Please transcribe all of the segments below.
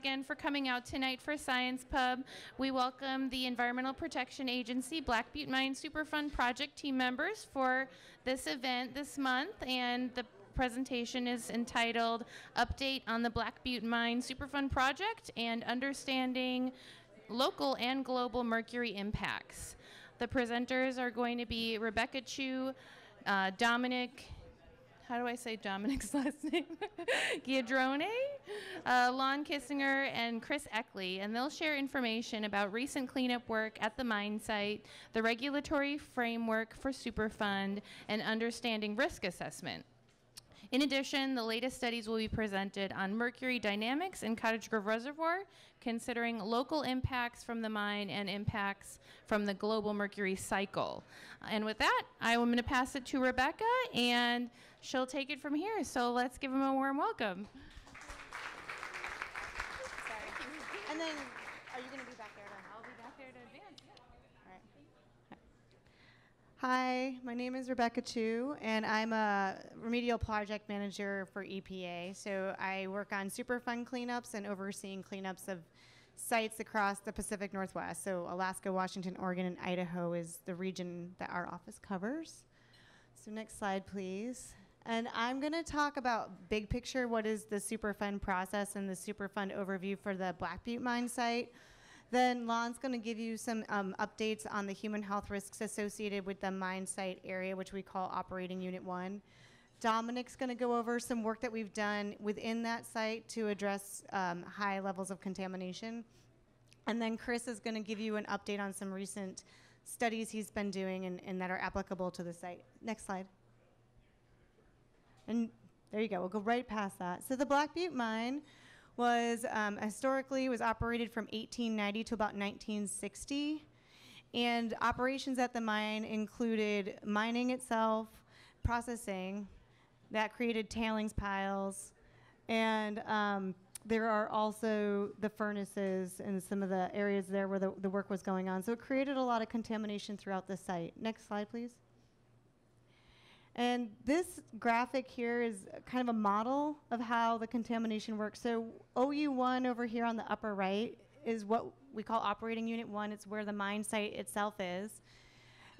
Again for coming out tonight for Science Pub. We welcome the Environmental Protection Agency Black Butte Mine Superfund project team members for this event this month, and the presentation is entitled Update on the Black Butte Mine Superfund project and Understanding Local and Global Mercury Impacts. The presenters are going to be Rebecca Chu, Dominic, how do I say Dominic's last name? Giaudrone, Lon Kissinger, and Chris Eckley, and they'll share information about recent cleanup work at the mine site, the regulatory framework for Superfund, and understanding risk assessment. In addition, the latest studies will be presented on mercury dynamics in Cottage Grove Reservoir, considering local impacts from the mine and impacts from the global mercury cycle. And with that, I'm going to pass it to Rebecca, and she'll take it from here. So let's give them a warm welcome. Sorry. And then, are you going to be back there? I'll be back there to advance. Yeah. All right. Hi, my name is Rebecca Chu, and I'm a remedial project manager for EPA. So I work on Superfund cleanups and overseeing cleanups of sites across the Pacific Northwest. So Alaska, Washington, Oregon, and Idaho is the region that our office covers. So next slide, please. And I'm going to talk about big picture, what is the Superfund process and the Superfund overview for the Black Butte mine site. Then Lon's going to give you some updates on the human health risks associated with the mine site area, which we call Operating Unit 1. Dominic's going to go over some work that we've done within that site to address high levels of contamination. And then Chris is going to give you an update on some recent studies he's been doing and that are applicable to the site. Next slide. And there you go. We'll go right past that. So the Black Butte mine was historically was operated from 1890 to about 1960, and operations at the mine included mining itself, processing, that created tailings piles, and there are also the furnaces and some of the areas there where the work was going on. So it created a lot of contamination throughout the site. Next slide, please. And this graphic here is kind of a model of how the contamination works. So OU1 over here on the upper right is what we call Operating Unit 1. It's where the mine site itself is.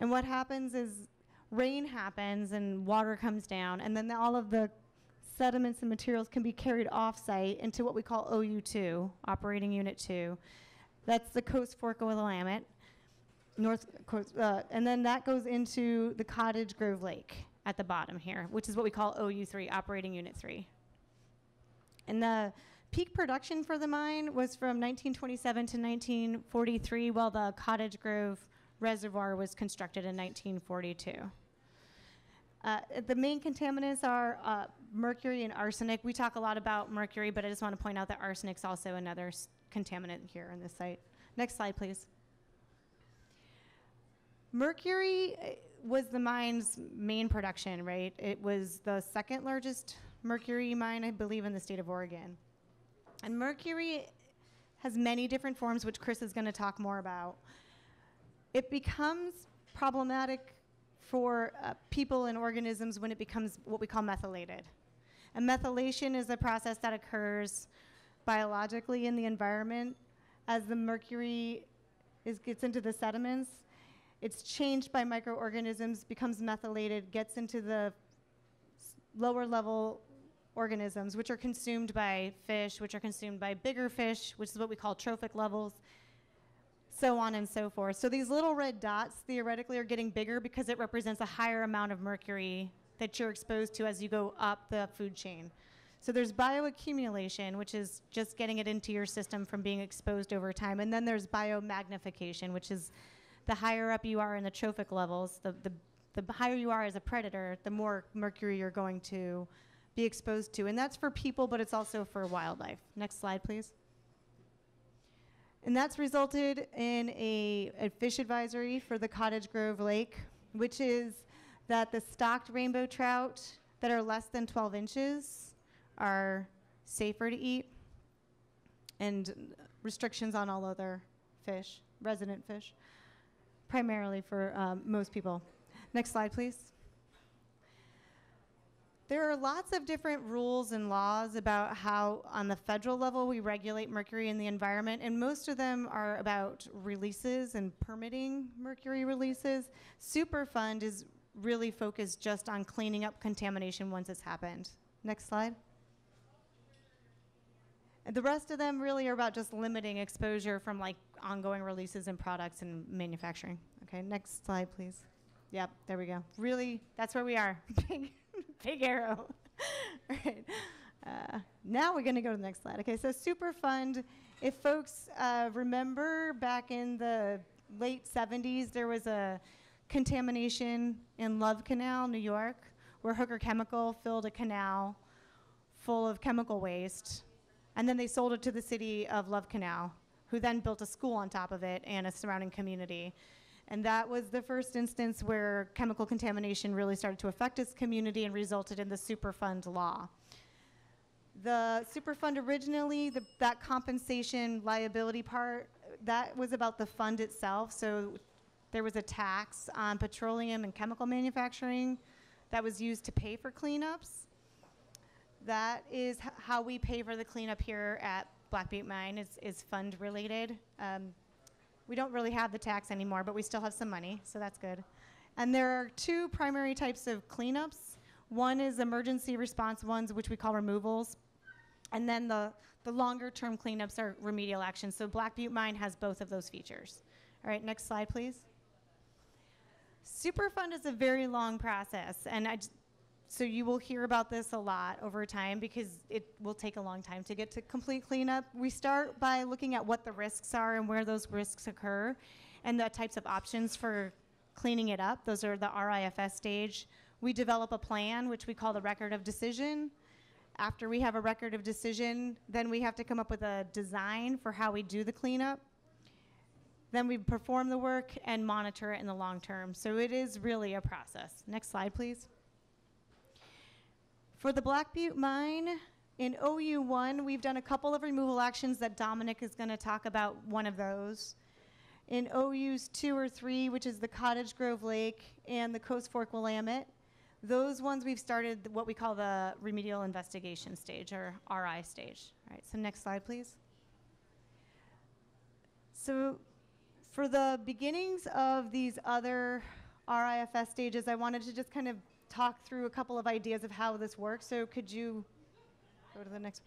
And what happens is rain happens and water comes down, and then all of the sediments and materials can be carried off-site into what we call OU2, Operating Unit 2. That's the Coast Fork of the Willamette, north coast, and then that goes into the Cottage Grove Lake at the bottom here, which is what we call OU3, Operating Unit 3. And the peak production for the mine was from 1927 to 1943, while the Cottage Grove Reservoir was constructed in 1942. The main contaminants are mercury and arsenic. We talk a lot about mercury, but I just want to point out that arsenic's also another contaminant here on this site. Next slide, please. Mercury was the mine's main production, right? It was the second largest mercury mine, I believe, in the state of Oregon. And mercury has many different forms, which Chris is going to talk more about. It becomes problematic for people and organisms when it becomes what we call methylated. And methylation is a process that occurs biologically in the environment as the mercury gets into the sediments. It's changed by microorganisms, becomes methylated, gets into the lower level organisms, which are consumed by fish, which are consumed by bigger fish, which is what we call trophic levels, so on and so forth. So these little red dots theoretically are getting bigger because it represents a higher amount of mercury that you're exposed to as you go up the food chain. So there's bioaccumulation, which is just getting it into your system from being exposed over time. And then there's biomagnification, which is the higher up you are in the trophic levels, the higher you are as a predator, the more mercury you're going to be exposed to. And that's for people, but it's also for wildlife. Next slide, please. And that's resulted in a fish advisory for the Cottage Grove Lake, which is that the stocked rainbow trout that are less than 12 inches are safer to eat, and restrictions on all other fish, resident fish, primarily for most people. Next slide, please. There are lots of different rules and laws about how, on the federal level, we regulate mercury in the environment, and most of them are about releases and permitting mercury releases. Superfund is really focused just on cleaning up contamination once it's happened. Next slide. And the rest of them really are about just limiting exposure from like ongoing releases and products and manufacturing. Okay, next slide, please. Yep, there we go. Really, that's where we are. Big arrow. All right. Now we're going to go to the next slide. Okay, so Superfund, if folks remember back in the late 70s, there was a contamination in Love Canal, New York, where Hooker Chemical filled a canal full of chemical waste, and then they sold it to the city of Love Canal, who then built a school on top of it and a surrounding community. And that was the first instance where chemical contamination really started to affect its community and resulted in the Superfund law. The Superfund originally, that compensation liability part, that was about the fund itself. So there was a tax on petroleum and chemical manufacturing that was used to pay for cleanups. That is how we pay for the cleanup here at Black Butte Mine, is fund related. We don't really have the tax anymore, but we still have some money, so that's good. And there are two primary types of cleanups. One is emergency response ones, which we call removals. And then the longer term cleanups are remedial actions. So Black Butte Mine has both of those features. All right, next slide, please. Superfund is a very long process, and so you will hear about this a lot over time because it will take a long time to get to complete cleanup. We start by looking at what the risks are and where those risks occur and the types of options for cleaning it up. Those are the RIFS stage. We develop a plan, which we call the record of decision. After we have a record of decision, then we have to come up with a design for how we do the cleanup. Then we perform the work and monitor it in the long term. So it is really a process. Next slide, please. For the Black Butte Mine, in OU1, we've done a couple of removal actions that Dominic is going to talk about one of those. In OUs 2 or 3, which is the Cottage Grove Lake and the Coast Fork Willamette, those ones we've started what we call the remedial investigation stage, or RI stage. All right, so next slide, please. So for the beginnings of these other RIFS stages, I wanted to just kind of talk through a couple of ideas of how this works. So could you go to the next?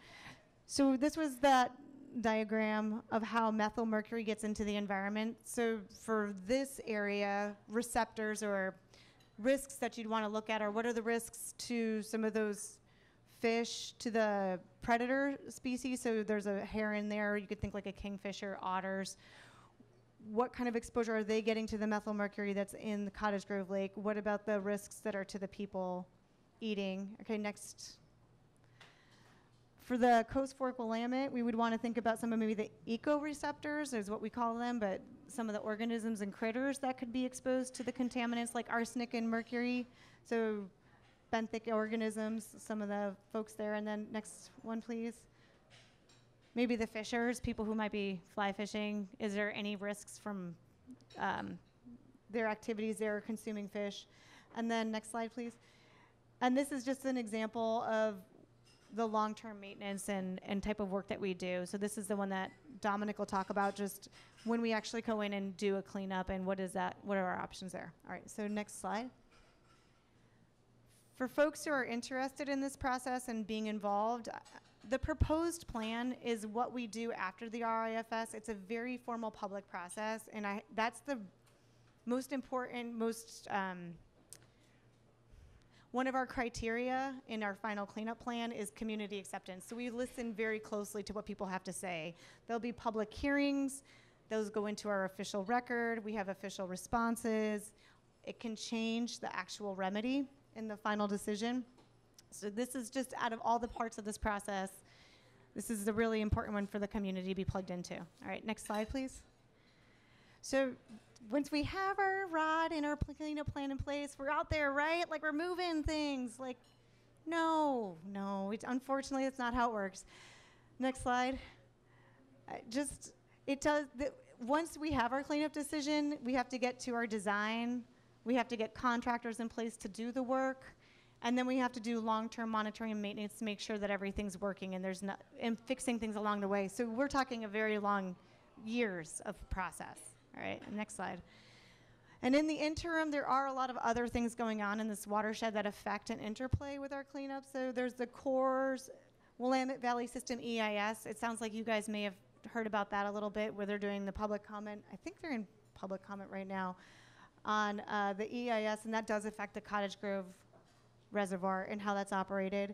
So this was that diagram of how methyl mercury gets into the environment. So for this area, receptors or risks that you'd want to look at are what are the risks to some of those fish, to the predator species. So there's a heron there. You could think like a kingfisher, otters. What kind of exposure are they getting to the methyl mercury that's in the Cottage Grove Lake? What about the risks that are to the people eating? Okay, next. For the Coast Fork Willamette, we would want to think about some of maybe the ecoreceptors, is what we call them, but some of the organisms and critters that could be exposed to the contaminants like arsenic and mercury. So benthic organisms, some of the folks there. And then next one, please. Maybe the fishers, people who might be fly fishing. Is there any risks from their activities there consuming fish? And then next slide, please. And this is just an example of the long-term maintenance and type of work that we do. So this is the one that Dominic will talk about, just when we actually go in and do a cleanup and what are our options there. All right, so next slide. For folks who are interested in this process and being involved, the proposed plan is what we do after the RIFS. It's a very formal public process, and that's the most important, one of our criteria in our final cleanup plan is community acceptance. So we listen very closely to what people have to say. There'll be public hearings. Those go into our official record. We have official responses. It can change the actual remedy in the final decision. So this is just out of all the parts of this process, this is a really important one for the community to be plugged into. All right, next slide, please. So once we have our ROD and our cleanup plan in place, we're out there, right? Like, we're moving things. Like, no, unfortunately, that's not how it works. Next slide. Once we have our cleanup decision, we have to get to our design. We have to get contractors in place to do the work. And then we have to do long-term monitoring and maintenance to make sure that everything's working and and fixing things along the way. So we're talking a very long years of process. All right, next slide. And in the interim, there are a lot of other things going on in this watershed that affect and interplay with our cleanup. So there's the CORE's Willamette Valley System EIS. It sounds like you guys may have heard about that a little bit, where they're doing the public comment. I think they're in public comment right now on the EIS, and that does affect the Cottage Grove Reservoir and how that's operated.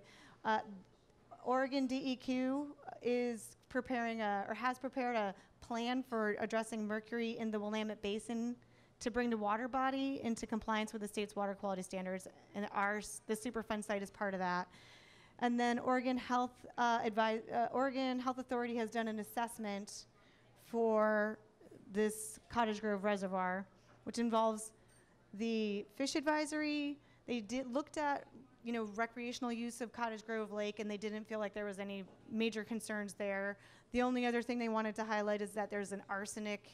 Oregon DEQ is preparing or has prepared a plan for addressing mercury in the Willamette Basin to bring the water body into compliance with the state's water quality standards, and the Superfund site is part of that. And then Oregon Health Authority has done an assessment for this Cottage Grove Reservoir, which involves the fish advisory. They looked at recreational use of Cottage Grove Lake, and they didn't feel like there was any major concerns there. The only other thing they wanted to highlight is that there's an arsenic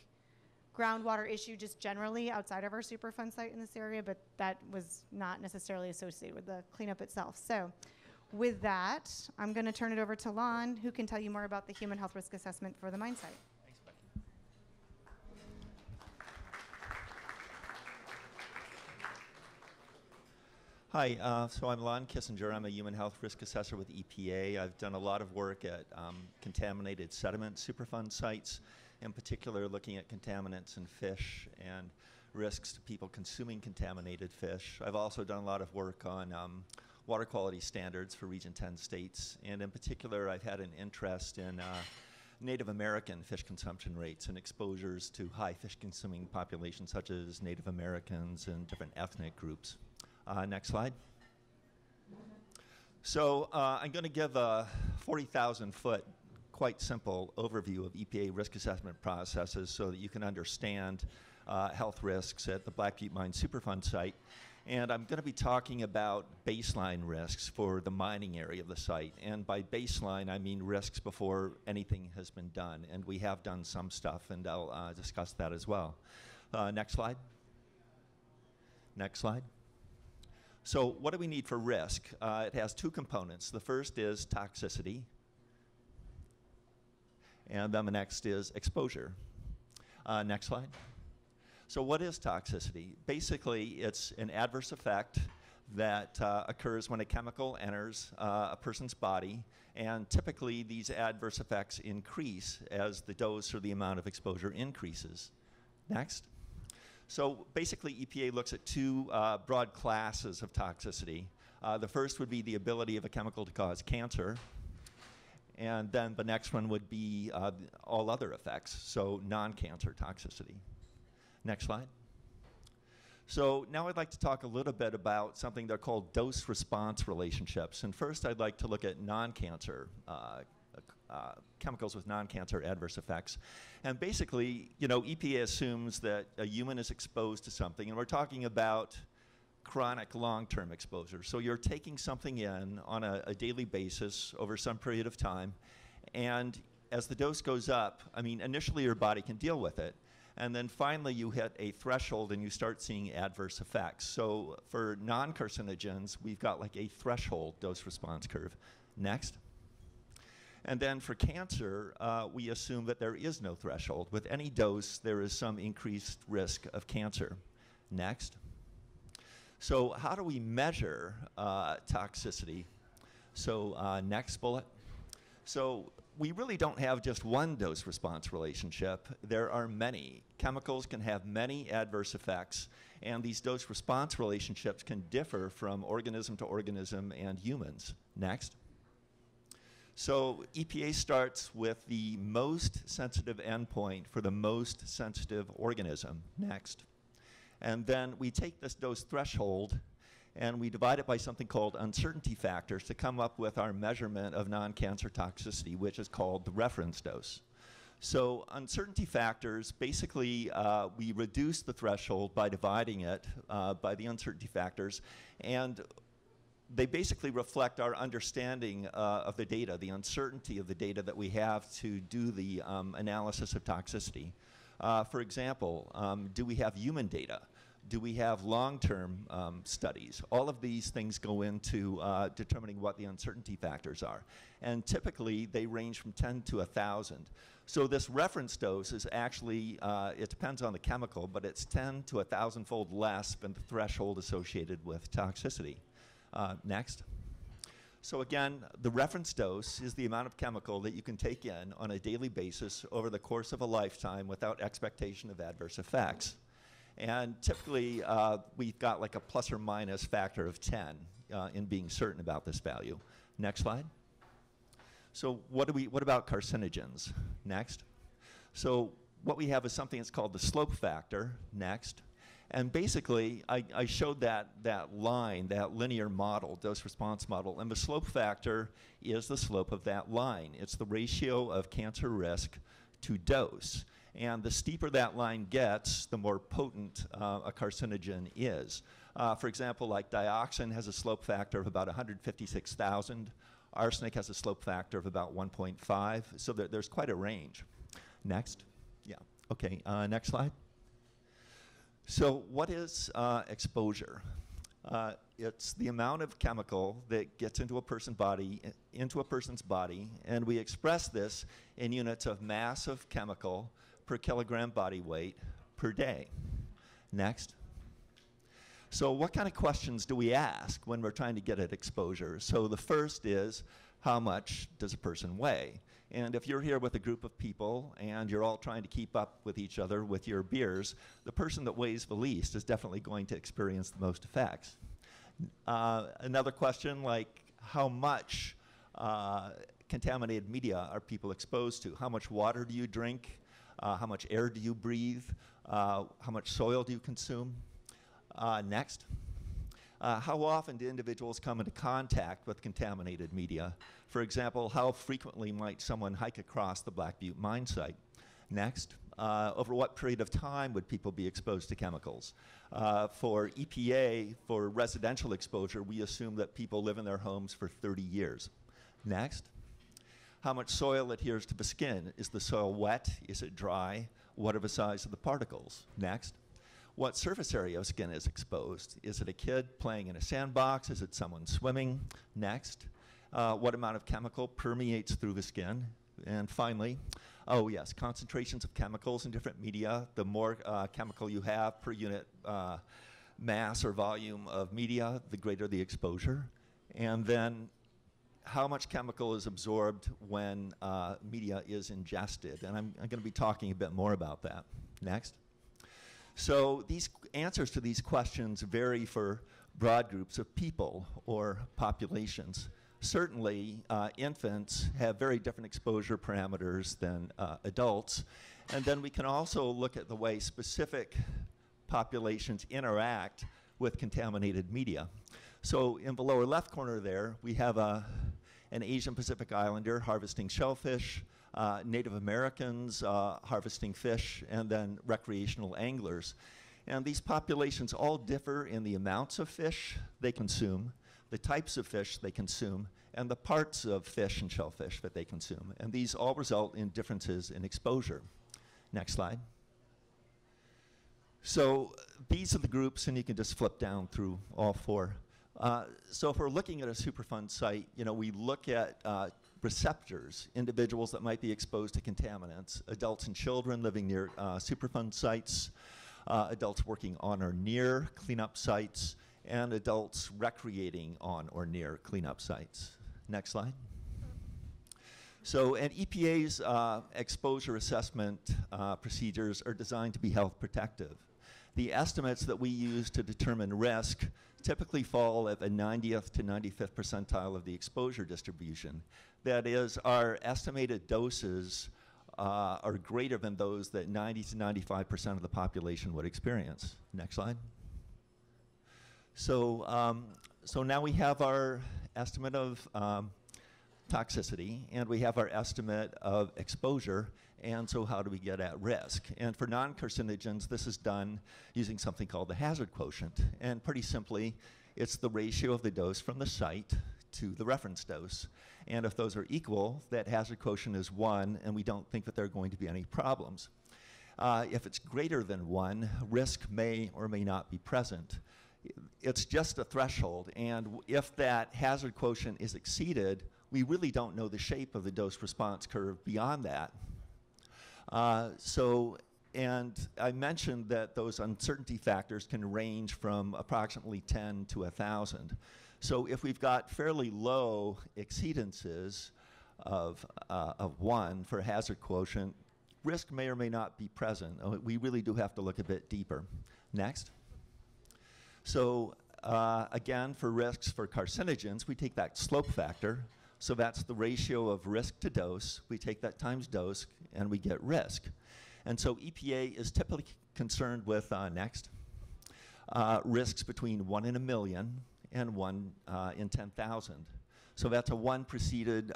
groundwater issue just generally outside of our Superfund site in this area, but that was not necessarily associated with the cleanup itself. So with that, I'm going to turn it over to Lon, who can tell you more about the human health risk assessment for the mine site. Thanks, Becky. Hi, so I'm Lon Kissinger. I'm a human health risk assessor with EPA. I've done a lot of work at contaminated sediment Superfund sites, in particular looking at contaminants in fish and risks to people consuming contaminated fish. I've also done a lot of work on water quality standards for Region 10 states, and in particular I've had an interest in Native American fish consumption rates and exposures to high fish consuming populations such as Native Americans and different ethnic groups. Next slide. So I'm going to give a 40,000 foot quite simple overview of EPA risk assessment processes so that you can understand health risks at the Black Butte Mine Superfund site. And I'm going to be talking about baseline risks for the mining area of the site. And by baseline, I mean risks before anything has been done. And we have done some stuff, and I'll discuss that as well. Next slide. Next slide. So what do we need for risk? It has two components. The first is toxicity, and then the next is exposure. Next slide. So what is toxicity? Basically, it's an adverse effect that occurs when a chemical enters a person's body, and typically these adverse effects increase as the dose or the amount of exposure increases. Next. So basically, EPA looks at two broad classes of toxicity. The first would be the ability of a chemical to cause cancer, and then the next one would be all other effects, so non-cancer toxicity. Next slide. So now I'd like to talk a little bit about something they're called dose-response relationships. And first I'd like to look at non-cancer chemicals with non-cancer adverse effects. And basically, EPA assumes that a human is exposed to something, and we're talking about chronic long-term exposure. So you're taking something in on a daily basis over some period of time, and as the dose goes up, initially your body can deal with it, and then finally you hit a threshold and you start seeing adverse effects. So for non-carcinogens, we've got like a threshold dose-response curve. Next. And then for cancer, we assume that there is no threshold. With any dose, there is some increased risk of cancer. Next. So how do we measure toxicity? So next bullet. So we really don't have just one dose-response relationship. There are many. Chemicals can have many adverse effects, and these dose-response relationships can differ from organism to organism and humans. Next. So EPA starts with the most sensitive endpoint for the most sensitive organism. Next. And then we take this dose threshold and we divide it by something called uncertainty factors to come up with our measurement of non-cancer toxicity, which is called the reference dose. So uncertainty factors, basically we reduce the threshold by dividing it by the uncertainty factors, and they basically reflect our understanding of the data, the uncertainty of the data that we have to do the analysis of toxicity. For example, do we have human data? Do we have long-term studies? All of these things go into determining what the uncertainty factors are. And typically, they range from 10 to 1,000. So this reference dose is actually, it depends on the chemical, but it's 10 to 1,000-fold less than the threshold associated with toxicity. Next. So again, the reference dose is the amount of chemical that you can take in on a daily basis over the course of a lifetime without expectation of adverse effects. And typically, we've got like a plus or minus factor of 10 in being certain about this value. Next slide. So what about carcinogens? Next. So what we have is something that's called the slope factor. Next. And basically, I showed that line, that linear model, dose-response model, and the slope factor is the slope of that line. It's the ratio of cancer risk to dose. And the steeper that line gets, the more potent a carcinogen is. For example, like dioxin has a slope factor of about 156,000. Arsenic has a slope factor of about 1.5. So there's quite a range. Next. Yeah. Okay. Next slide. So what is exposure? It's the amount of chemical that gets into a person's body, and we express this in units of mass of chemical per kilogram body weight per day. Next. So what kind of questions do we ask when we're trying to get at exposure? So the first is, how much does a person weigh? And if you're here with a group of people and you're all trying to keep up with each other with your beers, the person that weighs the least is definitely going to experience the most effects. Another question like, how much contaminated media are people exposed to? How much water do you drink? How much air do you breathe? How much soil do you consume? Next. How often do individuals come into contact with contaminated media? For example, how frequently might someone hike across the Black Butte mine site? Next. Over what period of time would people be exposed to chemicals? For EPA, for residential exposure, we assume that people live in their homes for 30 years. Next. How much soil adheres to the skin? Is the soil wet? Is it dry? What are the size of the particles? Next. What surface area of skin is exposed? Is it a kid playing in a sandbox? Is it someone swimming? Next. What amount of chemical permeates through the skin? And finally, oh yes, concentrations of chemicals in different media. The more chemical you have per unit mass or volume of media, the greater the exposure. And then how much chemical is absorbed when media is ingested. And I'm going to be talking a bit more about that. Next. So these answers to these questions vary for broad groups of people or populations. Certainly, infants have very different exposure parameters than adults. And then we can also look at the way specific populations interact with contaminated media. So in the lower left corner there, we have an Asian Pacific Islander harvesting shellfish, Native Americans harvesting fish, and then recreational anglers. And these populations all differ in the amounts of fish they consume, the types of fish they consume, and the parts of fish and shellfish that they consume. And these all result in differences in exposure. Next slide. So these are the groups, and you can just flip down through all four. So if we're looking at a Superfund site, we look at receptors, individuals that might be exposed to contaminants, adults and children living near Superfund sites, adults working on or near cleanup sites, and adults recreating on or near cleanup sites. Next slide. So, and EPA's exposure assessment procedures are designed to be health protective. The estimates that we use to determine risk typically fall at the 90th to 95th percentile of the exposure distribution. That is, our estimated doses are greater than those that 90 to 95% of the population would experience. Next slide. So, so now we have our estimate of toxicity, and we have our estimate of exposure, and so how do we get at risk? And for non-carcinogens, this is done using something called the hazard quotient. And pretty simply, it's the ratio of the dose from the site to the reference dose. And if those are equal, that hazard quotient is 1, and we don't think that there are going to be any problems. If it's greater than 1, risk may or may not be present. It's just a threshold, and if that hazard quotient is exceeded, we really don't know the shape of the dose response curve beyond that. And I mentioned that those uncertainty factors can range from approximately 10 to 1,000. So if we've got fairly low exceedances of 1 for hazard quotient, risk may or may not be present. We really do have to look a bit deeper. Next. So again, for risks for carcinogens, we take that slope factor. So that's the ratio of risk to dose. We take that times dose, and we get risk. And so EPA is typically concerned with, next, risks between 1 in a million and 1 in 10,000. So that's a 1 preceded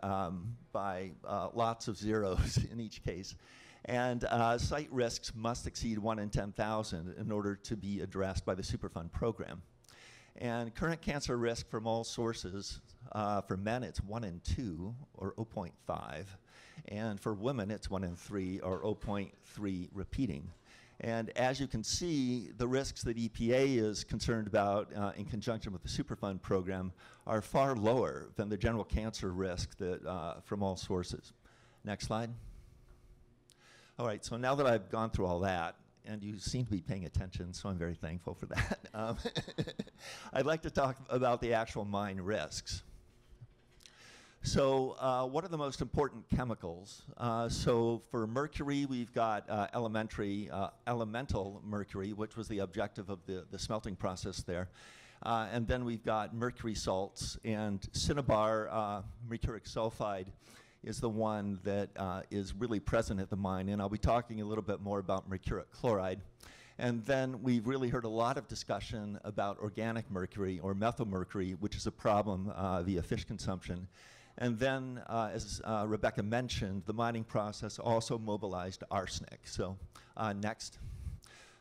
by lots of zeros in each case. And site risks must exceed 1 in 10,000 in order to be addressed by the Superfund program. And current cancer risk from all sources, for men it's 1 in 2, or 0.5. And for women it's 1 in 3, or 0.3 repeating. And as you can see, the risks that EPA is concerned about in conjunction with the Superfund program are far lower than the general cancer risk that, from all sources. Next slide. All right, so now that I've gone through all that, and you seem to be paying attention, so I'm very thankful for that. I'd like to talk about the actual mine risks. So what are the most important chemicals? So for mercury, we've got elemental mercury, which was the objective of the smelting process there. And then we've got mercury salts, and cinnabar mercuric sulfide is the one that is really present at the mine. And I'll be talking a little bit more about mercuric chloride. And then we've really heard a lot of discussion about organic mercury, or methylmercury, which is a problem via fish consumption. And then, as Rebecca mentioned, the mining process also mobilized arsenic. So next.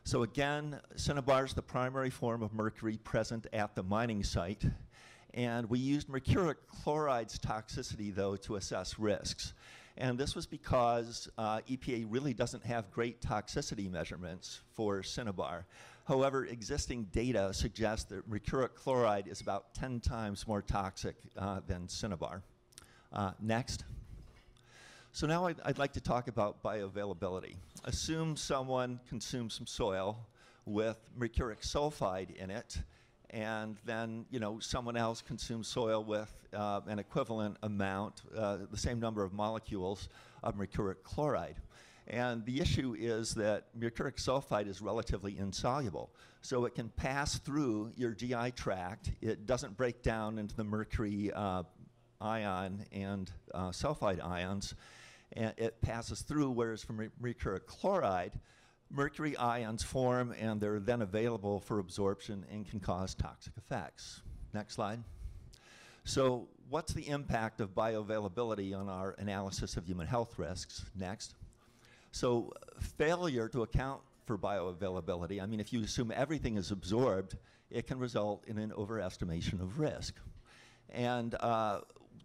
So again, cinnabar is the primary form of mercury present at the mining site. And we used mercuric chloride's toxicity, though, to assess risks. And this was because EPA really doesn't have great toxicity measurements for cinnabar. However, existing data suggests that mercuric chloride is about 10 times more toxic than cinnabar. Next. So now I'd like to talk about bioavailability. Assume someone consumes some soil with mercuric sulfide in it, and then someone else consumes soil with an equivalent amount, the same number of molecules of mercuric chloride. And the issue is that mercuric sulfide is relatively insoluble. So it can pass through your GI tract. It doesn't break down into the mercury ion and sulfide ions. And it passes through, whereas for mercuric chloride, mercury ions form and they're then available for absorption and can cause toxic effects. Next slide. So what's the impact of bioavailability on our analysis of human health risks? Next. So failure to account for bioavailability, I mean, if you assume everything is absorbed, it can result in an overestimation of risk. And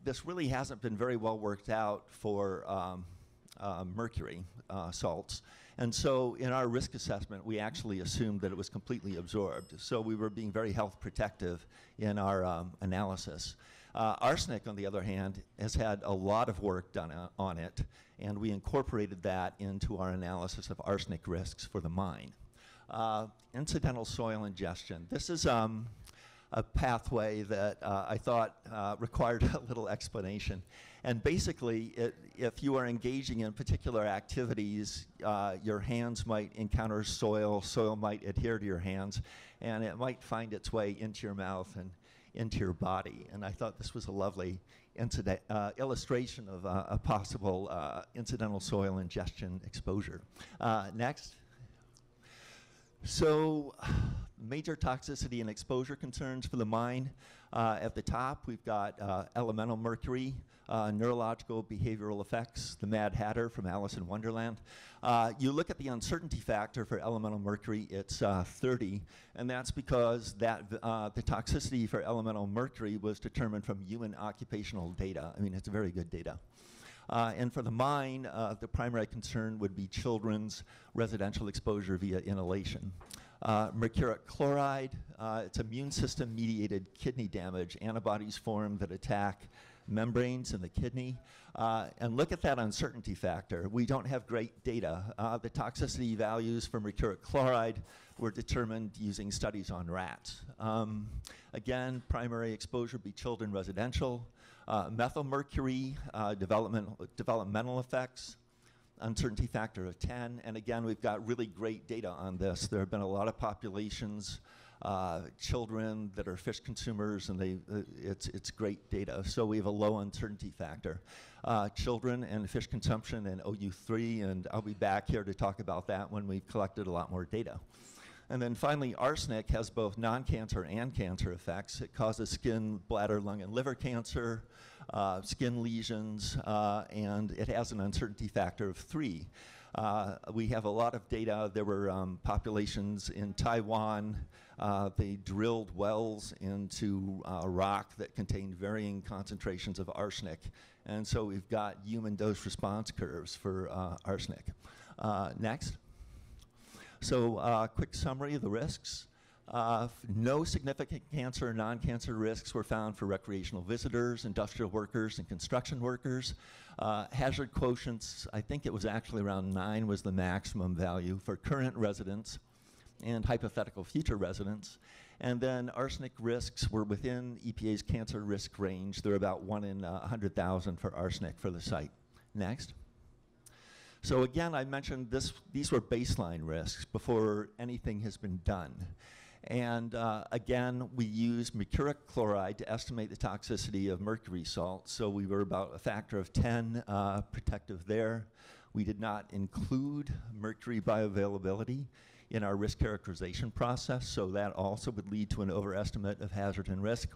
this really hasn't been very well worked out for mercury salts. And so in our risk assessment, we actually assumed that it was completely absorbed. So we were being very health protective in our analysis. Arsenic, on the other hand, has had a lot of work done on it, and we incorporated that into our analysis of arsenic risks for the mine. Incidental soil ingestion. This is a pathway that I thought required a little explanation. And basically, if you are engaging in particular activities, your hands might encounter soil, soil might adhere to your hands, and it might find its way into your mouth and into your body. And I thought this was a lovely illustration of a possible incidental soil ingestion exposure. Next. So major toxicity and exposure concerns for the mine. At the top, we've got elemental mercury, neurological behavioral effects, the Mad Hatter from Alice in Wonderland. You look at the uncertainty factor for elemental mercury, it's 30, and that's because the toxicity for elemental mercury was determined from human occupational data. I mean, it's very good data. And for the mine, the primary concern would be children's residential exposure via inhalation. Mercuric chloride, it's immune system mediated kidney damage. Antibodies form that attack membranes in the kidney. And look at that uncertainty factor. We don't have great data. The toxicity values for mercuric chloride were determined using studies on rats. Again, primary exposure would be children residential. Methylmercury, developmental effects, uncertainty factor of 10. And again, we've got really great data on this. There have been a lot of populations, children that are fish consumers, and it's great data. So we have a low uncertainty factor. Children and fish consumption and OU3, and I'll be back here to talk about that when we've collected a lot more data. And then finally, arsenic has both non-cancer and cancer effects. It causes skin, bladder, lung, and liver cancer, skin lesions, and it has an uncertainty factor of 3. We have a lot of data. There were populations in Taiwan. They drilled wells into rock that contained varying concentrations of arsenic. And so we've got human dose response curves for arsenic. Next. So quick summary of the risks. No significant cancer or non-cancer risks were found for recreational visitors, industrial workers, and construction workers. Hazard quotients, I think it was actually around 9 was the maximum value for current residents and hypothetical future residents. And then arsenic risks were within EPA's cancer risk range. They're about 1 in 100,000 for arsenic for the site. Next. So again, I mentioned these were baseline risks before anything has been done. And again, we used mercuric chloride to estimate the toxicity of mercury salt. So we were about a factor of 10 protective there. We did not include mercury bioavailability in our risk characterization process, so that also would lead to an overestimate of hazard and risk.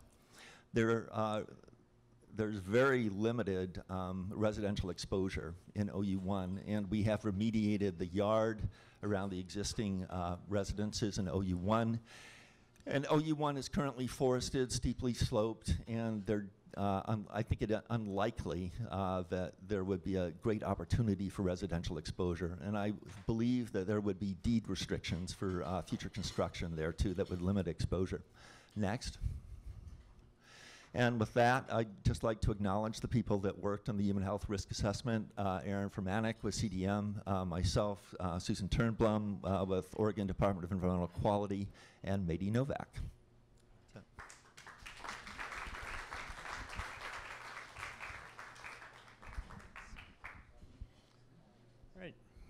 There's very limited residential exposure in OU1, and we have remediated the yard around the existing residences in OU1. And OU1 is currently forested, steeply sloped, and I think it unlikely that there would be a great opportunity for residential exposure. And I believe that there would be deed restrictions for future construction there too that would limit exposure. Next. And with that, I'd just like to acknowledge the people that worked on the human health risk assessment. Aaron Fermanic with CDM, myself, Susan Turnblum with Oregon Department of Environmental Quality, and Mady Novak.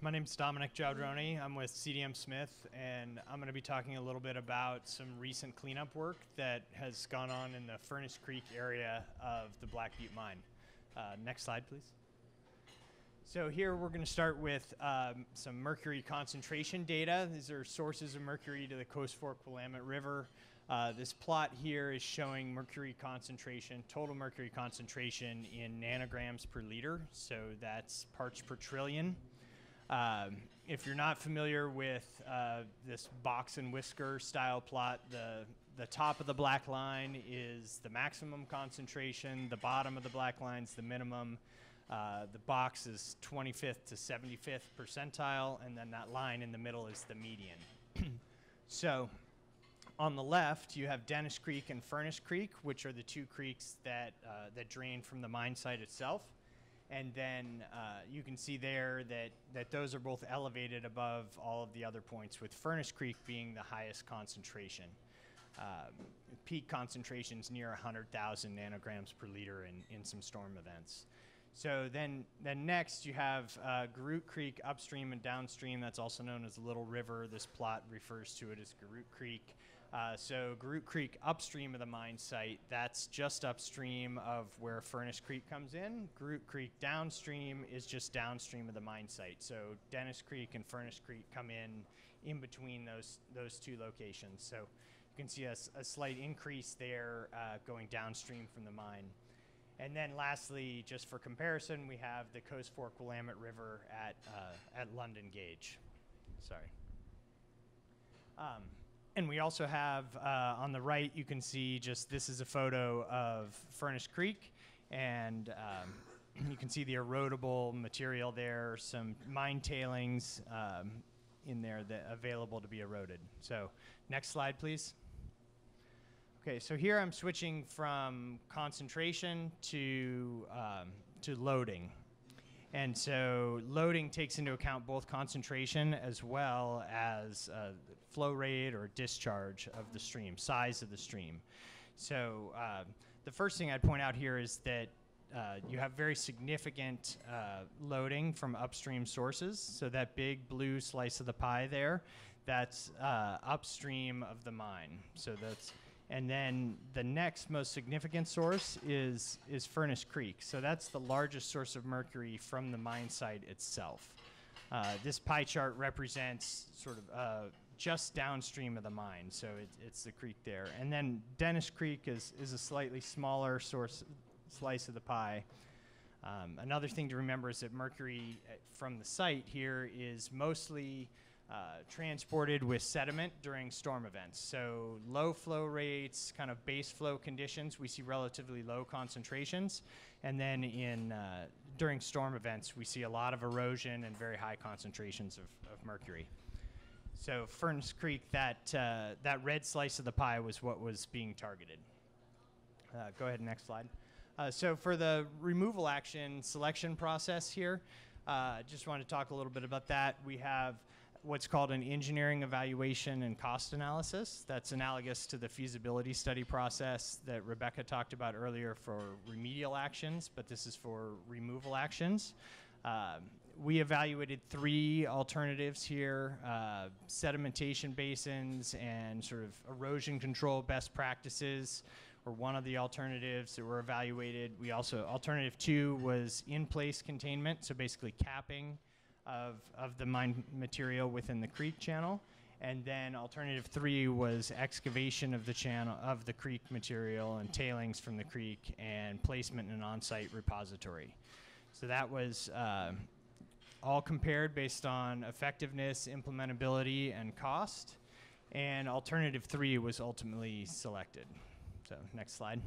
My name's Dominic Giaudrone. I'm with CDM Smith, and I'm going to be talking a little bit about some recent cleanup work that has gone on in the Furnace Creek area of the Black Butte mine. Next slide, please. So here we're going to start with some mercury concentration data. These are sources of mercury to the Coast Fork Willamette River. This plot here is showing mercury concentration, total mercury concentration in nanograms per liter. So that's parts per trillion. If you're not familiar with this box and whisker style plot, the top of the black line is the maximum concentration, the bottom of the black line is the minimum, the box is 25th to 75th percentile, and then that line in the middle is the median. So on the left, you have Dennis Creek and Furnace Creek, which are the two creeks that drain from the mine site itself. And then you can see there that those are both elevated above all of the other points, with Furnace Creek being the highest concentration. Peak concentrations near 100,000 nanograms per liter in some storm events. So then next you have Garroot Creek upstream and downstream. That's also known as Little River. This plot refers to it as Garroot Creek. So Garroot Creek upstream of the mine site, that's just upstream of where Furnace Creek comes in. Garroot Creek downstream is just downstream of the mine site. So Dennis Creek and Furnace Creek come in between those two locations. So you can see a slight increase there going downstream from the mine. And then lastly, just for comparison, we have the Coast Fork Willamette River at London Gauge. Sorry. And we also have, on the right, you can see this is a photo of Furnace Creek. And you can see the erodible material there, some mine tailings in there that available to be eroded. So next slide, please. Okay, so here I'm switching from concentration to loading. And so loading takes into account both concentration as well as flow rate or discharge of the stream, size of the stream. So the first thing I'd point out here is that you have very significant loading from upstream sources. So that big blue slice of the pie there, that's upstream of the mine. So that's, and then the next most significant source is Furnace Creek. So that's the largest source of mercury from the mine site itself. This pie chart represents sort of just downstream of the mine, so it's the creek there. And then Dennis Creek is a slightly smaller slice of the pie. Another thing to remember is that mercury from the site here is mostly transported with sediment during storm events. So low flow rates, kind of base flow conditions, we see relatively low concentrations. And then during storm events, we see a lot of erosion and very high concentrations of mercury. So Furnace Creek, that red slice of the pie was what was being targeted. Go ahead, next slide. So for the removal action selection process here, just want to talk a little bit about that. We have what's called an engineering evaluation and cost analysis. That's analogous to the feasibility study process that Rebecca talked about earlier for remedial actions, but this is for removal actions. We evaluated 3 alternatives here, sedimentation basins and sort of erosion control best practices were one of the alternatives that were evaluated. We also, alternative 2 was in-place containment, so basically capping of the mine material within the creek channel. And then alternative 3 was excavation of the channel, of the creek material and tailings from the creek and placement in an on-site repository. So that was all compared based on effectiveness, implementability, and cost. And alternative 3 was ultimately selected. So next slide.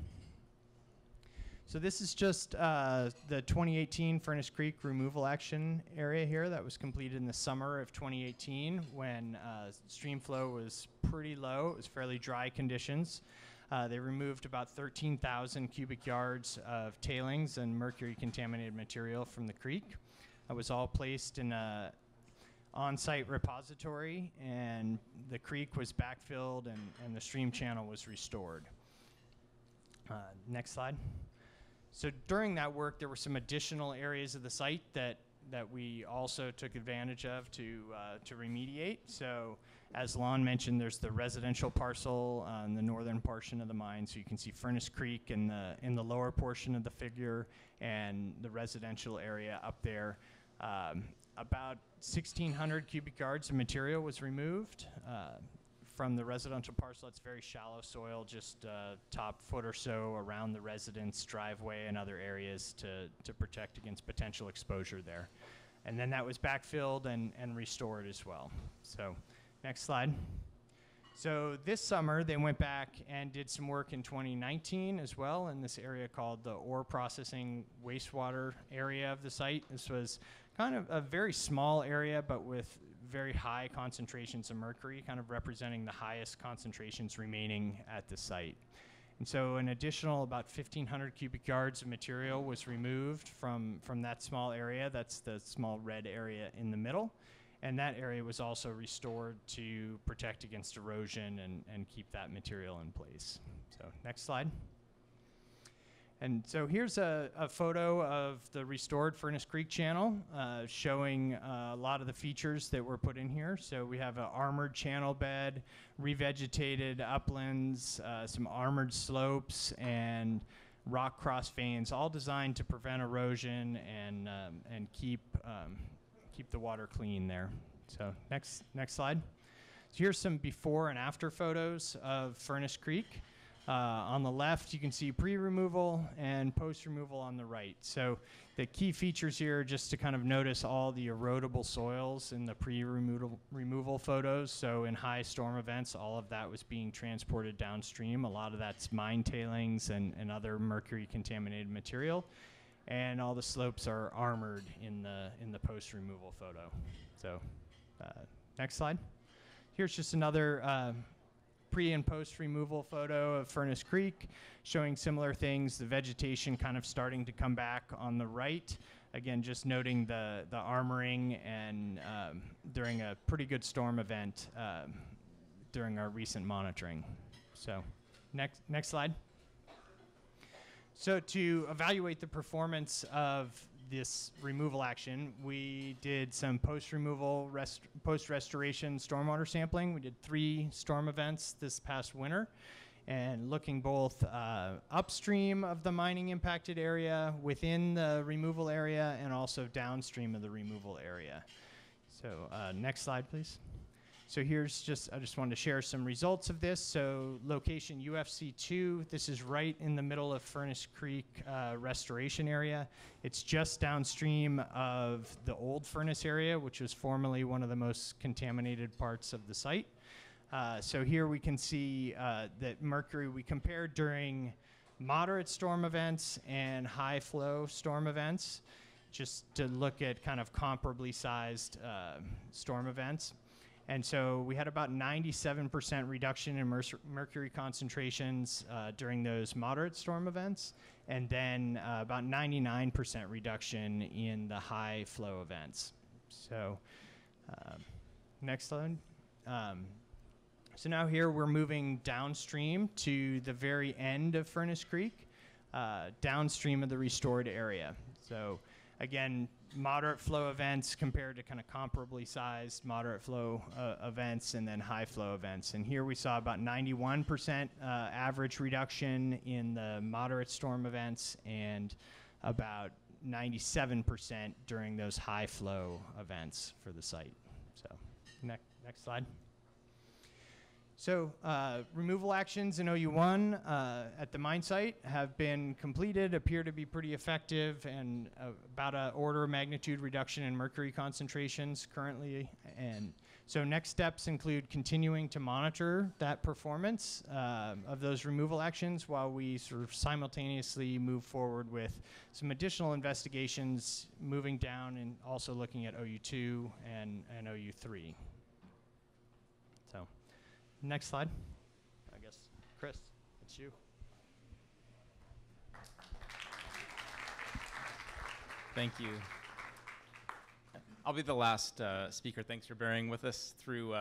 So this is just the 2018 Furnace Creek removal action area here that was completed in the summer of 2018 when stream flow was pretty low. It was fairly dry conditions. They removed about 13,000 cubic yards of tailings and mercury contaminated material from the creek. It was all placed in a on-site repository, and the creek was backfilled and the stream channel was restored. Next slide. So during that work, there were some additional areas of the site that we also took advantage of to remediate. So as Lon mentioned, there's the residential parcel in the northern portion of the mine. So you can see Furnace Creek in the lower portion of the figure and the residential area up there. About 1,600 cubic yards of material was removed from the residential parcel. It's very shallow soil, just top foot or so around the residence driveway and other areas to protect against potential exposure there. And then that was backfilled and restored as well. So next slide. So this summer they went back and did some work in 2019 as well in this area called the ore processing wastewater area of the site. This was kind of a very small area, but with very high concentrations of mercury, kind of representing the highest concentrations remaining at the site. And so an additional about 1,500 cubic yards of material was removed from that small area. That's the small red area in the middle. And that area was also restored to protect against erosion and keep that material in place. So next slide. And so here's a photo of the restored Furnace Creek channel showing a lot of the features that were put in here. So we have an armored channel bed, revegetated uplands, some armored slopes, and rock cross veins, all designed to prevent erosion and keep the water clean there. So next slide. So here's some before and after photos of Furnace Creek. On the left, you can see pre-removal and post-removal on the right. So the key features here, just to kind of notice all the erodible soils in the pre-removal photos. So in high storm events, all of that was being transported downstream. A lot of that's mine tailings and other mercury-contaminated material. and all the slopes are armored in the post-removal photo. So next slide. Here's just another pre and post removal photo of Furnace Creek, showing similar things, the vegetation kind of starting to come back on the right. Again, just noting the armoring and during a pretty good storm event during our recent monitoring. So next slide. So to evaluate the performance of this removal action, we did some post-restoration stormwater sampling. We did 3 storm events this past winter, and looking both upstream of the mining impacted area, within the removal area, and also downstream of the removal area. So next slide, please. So here's I just wanted to share some results of this. So location UFC2, this is right in the middle of Furnace Creek restoration area. It's just downstream of the old furnace area, which was formerly one of the most contaminated parts of the site. So here we can see that Mercury, we compared during moderate storm events and high flow storm events, just to look at kind of comparably sized storm events. And so we had about 97% reduction in mercury concentrations during those moderate storm events, and then about 99% reduction in the high flow events. So next slide. So now here we're moving downstream to the very end of Furnace Creek, downstream of the restored area. So again, moderate flow events compared to kind of comparably sized moderate flow events, and then high flow events. And here we saw about 91% average reduction in the moderate storm events, and about 97% during those high flow events for the site. So next slide. So removal actions in OU1 at the mine site have been completed, appear to be pretty effective, and about an order of magnitude reduction in mercury concentrations currently. And so next steps include continuing to monitor that performance of those removal actions while we sort of simultaneously move forward with some additional investigations, moving down and also looking at OU2 and OU3. So. Next slide. I guess, Chris, it's you. Thank you. I'll be the last speaker. Thanks for bearing with us through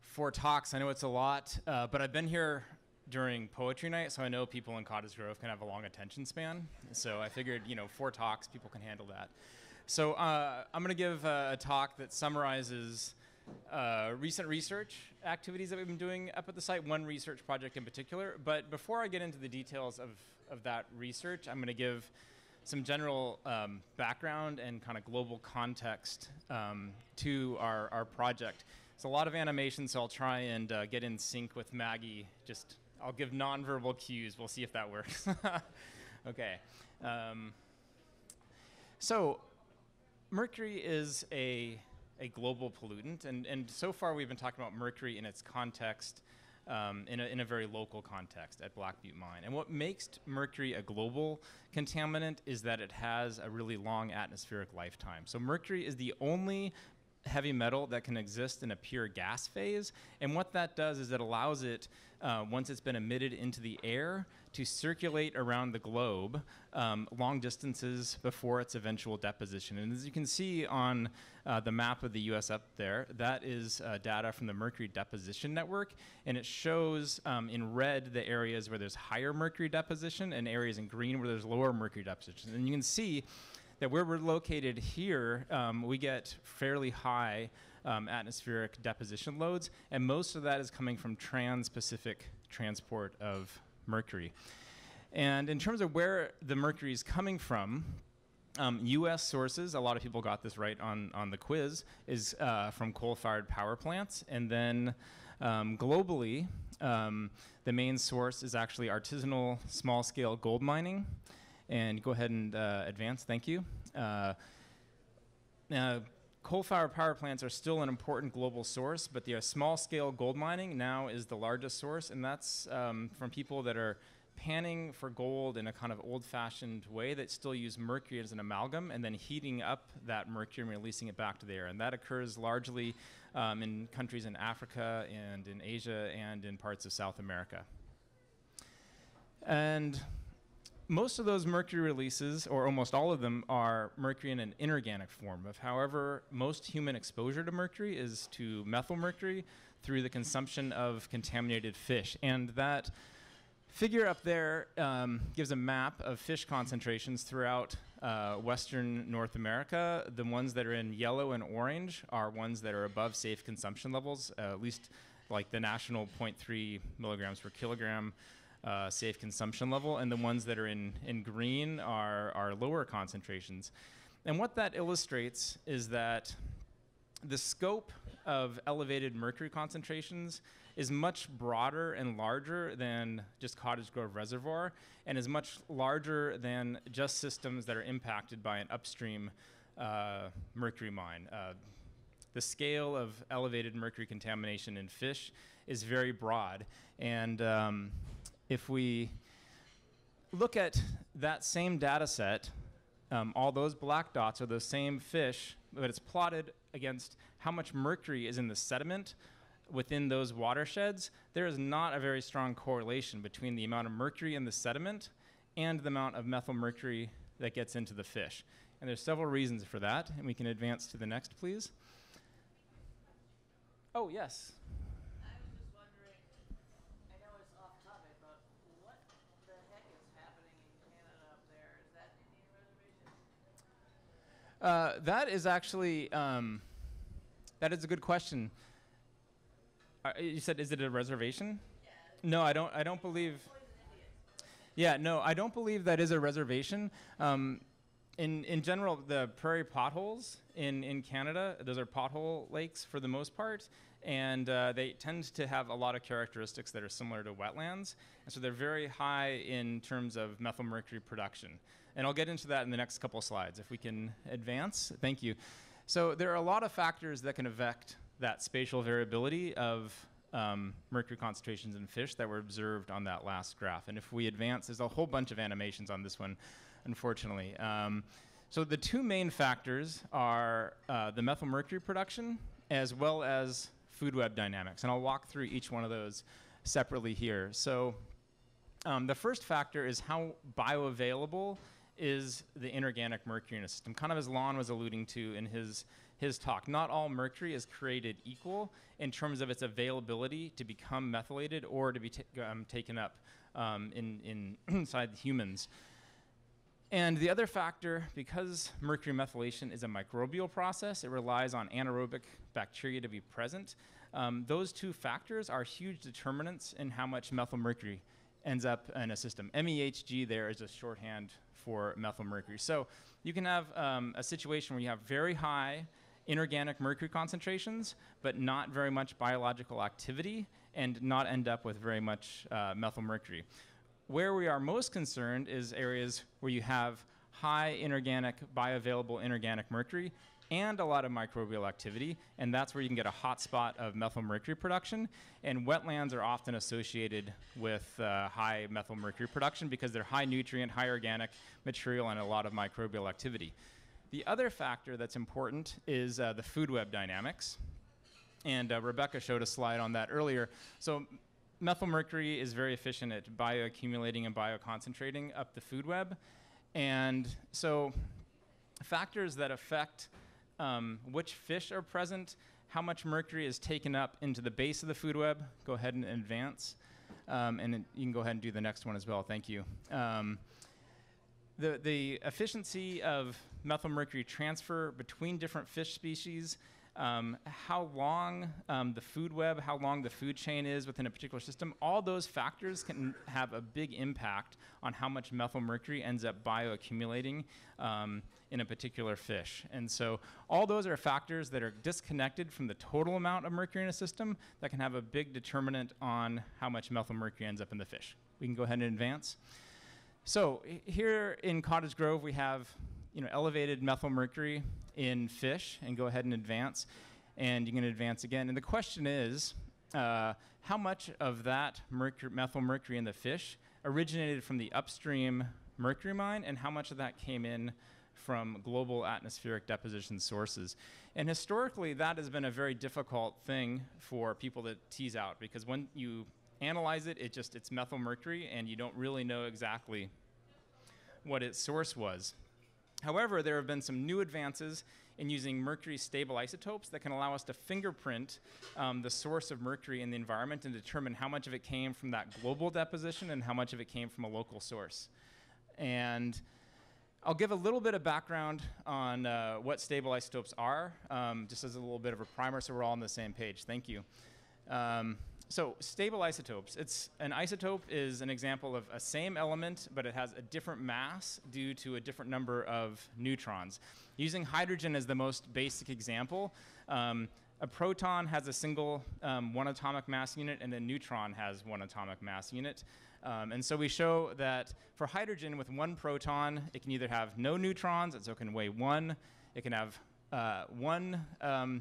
4 talks. I know it's a lot, but I've been here during poetry night, so I know people in Cottage Grove can have a long attention span. So I figured, 4 talks, people can handle that. So I'm going to give a talk that summarizes recent research activities that we've been doing up at the site, one research project in particular. But before I get into the details of that research, I'm going to give some general background and kind of global context to our project. It's a lot of animation, so I'll try and get in sync with Maggie. I'll give nonverbal cues. We'll see if that works. Okay. So mercury is a global pollutant, and so far we've been talking about mercury in its context, in a very local context at Black Butte Mine. And what makes mercury a global contaminant is that it has a really long atmospheric lifetime. So mercury is the only heavy metal that can exist in a pure gas phase, and what that does is it allows it, once it's been emitted into the air, to circulate around the globe long distances before its eventual deposition. And as you can see on the map of the US up there, that is data from the Mercury Deposition Network, and it shows in red the areas where there's higher mercury deposition and areas in green where there's lower mercury deposition. And you can see that where we're located here, we get fairly high atmospheric deposition loads, and most of that is coming from trans-Pacific transport of mercury. And in terms of where the mercury is coming from, U.S. sources, a lot of people got this right on the quiz, is from coal-fired power plants. And then globally, the main source is actually artisanal small-scale gold mining. And go ahead and advance, thank you. Coal-fired power plants are still an important global source, but the small-scale gold mining now is the largest source, and that's from people that are panning for gold in a kind of old-fashioned way that still use mercury as an amalgam and then heating up that mercury and releasing it back to the air. And that occurs largely in countries in Africa and in Asia and in parts of South America. And most of those mercury releases, or almost all of them, are mercury in an inorganic form. However, most human exposure to mercury is to methylmercury through the consumption of contaminated fish. And that figure up there gives a map of fish concentrations throughout Western North America. The ones that are in yellow and orange are ones that are above safe consumption levels, at least like the national 0.3 milligrams per kilogram safe consumption level, and the ones that are in green are lower concentrations. And what that illustrates is that the scope of elevated mercury concentrations is much broader and larger than just Cottage Grove Reservoir, and is much larger than just systems that are impacted by an upstream mercury mine. The scale of elevated mercury contamination in fish is very broad, and if we look at that same data set, all those black dots are those same fish, but it's plotted against how much mercury is in the sediment within those watersheds. There is not a very strong correlation between the amount of mercury in the sediment and the amount of methylmercury that gets into the fish. And there's several reasons for that, and we can advance to the next, please. Oh, yes. I was just wondering, I know it's off topic, but what the heck is happening in Canada up there? Is that Indian reservation? That is actually, that is a good question. You said, is it a reservation? Yeah. No, I don't believe. Yeah, no, I don't believe that is a reservation. In general, the prairie potholes in Canada, those are pothole lakes for the most part, and they tend to have a lot of characteristics that are similar to wetlands, and so they're very high in terms of methylmercury production. And I'll get into that in the next couple slides. If we can advance, thank you. So there are a lot of factors that can affect that spatial variability of mercury concentrations in fish that were observed on that last graph. And if we advance, there's a whole bunch of animations on this one, unfortunately. So the two main factors are the methylmercury production as well as food web dynamics. And I'll walk through each one of those separately here. So the first factor is how bioavailable is the inorganic mercury in a system, kind of as Lon was alluding to in his talk. Not all mercury is created equal in terms of its availability to become methylated or to be taken up inside humans. And the other factor, because mercury methylation is a microbial process, it relies on anaerobic bacteria to be present. Those two factors are huge determinants in how much methylmercury ends up in a system. MEHG there is just shorthand for methylmercury. So you can have a situation where you have very high inorganic mercury concentrations, but not very much biological activity, and not end up with very much methylmercury. Where we are most concerned is areas where you have high inorganic, bioavailable inorganic mercury and a lot of microbial activity, and that's where you can get a hotspot of methylmercury production. And wetlands are often associated with high methylmercury production because they're high nutrient, high organic material, and a lot of microbial activity. The other factor that's important is the food web dynamics. And Rebecca showed a slide on that earlier. So methylmercury is very efficient at bioaccumulating and bioconcentrating up the food web. And so factors that affect which fish are present, how much mercury is taken up into the base of the food web. Go ahead and advance. And you can go ahead and do the next one as well. Thank you. The efficiency of methylmercury transfer between different fish species, how long the food web, how long the food chain is within a particular system, all those factors can have a big impact on how much methylmercury ends up bioaccumulating in a particular fish. And so all those are factors that are disconnected from the total amount of mercury in a system that can have a big determinant on how much methylmercury ends up in the fish. We can go ahead and advance. So here in Cottage Grove, we have elevated methylmercury in fish, and go ahead and advance, and you can advance again. And the question is, how much of that methylmercury in the fish originated from the upstream Mercury mine and how much of that came in from global atmospheric deposition sources. And historically, that has been a very difficult thing for people to tease out, because when you analyze it, it's methyl mercury, and you don't really know exactly what its source was. However, there have been some new advances in using mercury stable isotopes that can allow us to fingerprint the source of mercury in the environment and determine how much of it came from that global deposition and how much of it came from a local source. And I'll give a little bit of background on what stable isotopes are, just as a little bit of a primer so we're all on the same page. Thank you. So stable isotopes, an isotope is an example of a same element, but it has a different mass due to a different number of neutrons. Using hydrogen as the most basic example, a proton has a single one atomic mass unit, and a neutron has one atomic mass unit. And so we show that for hydrogen with one proton, it can either have no neutrons, and so it can weigh 1. It can have one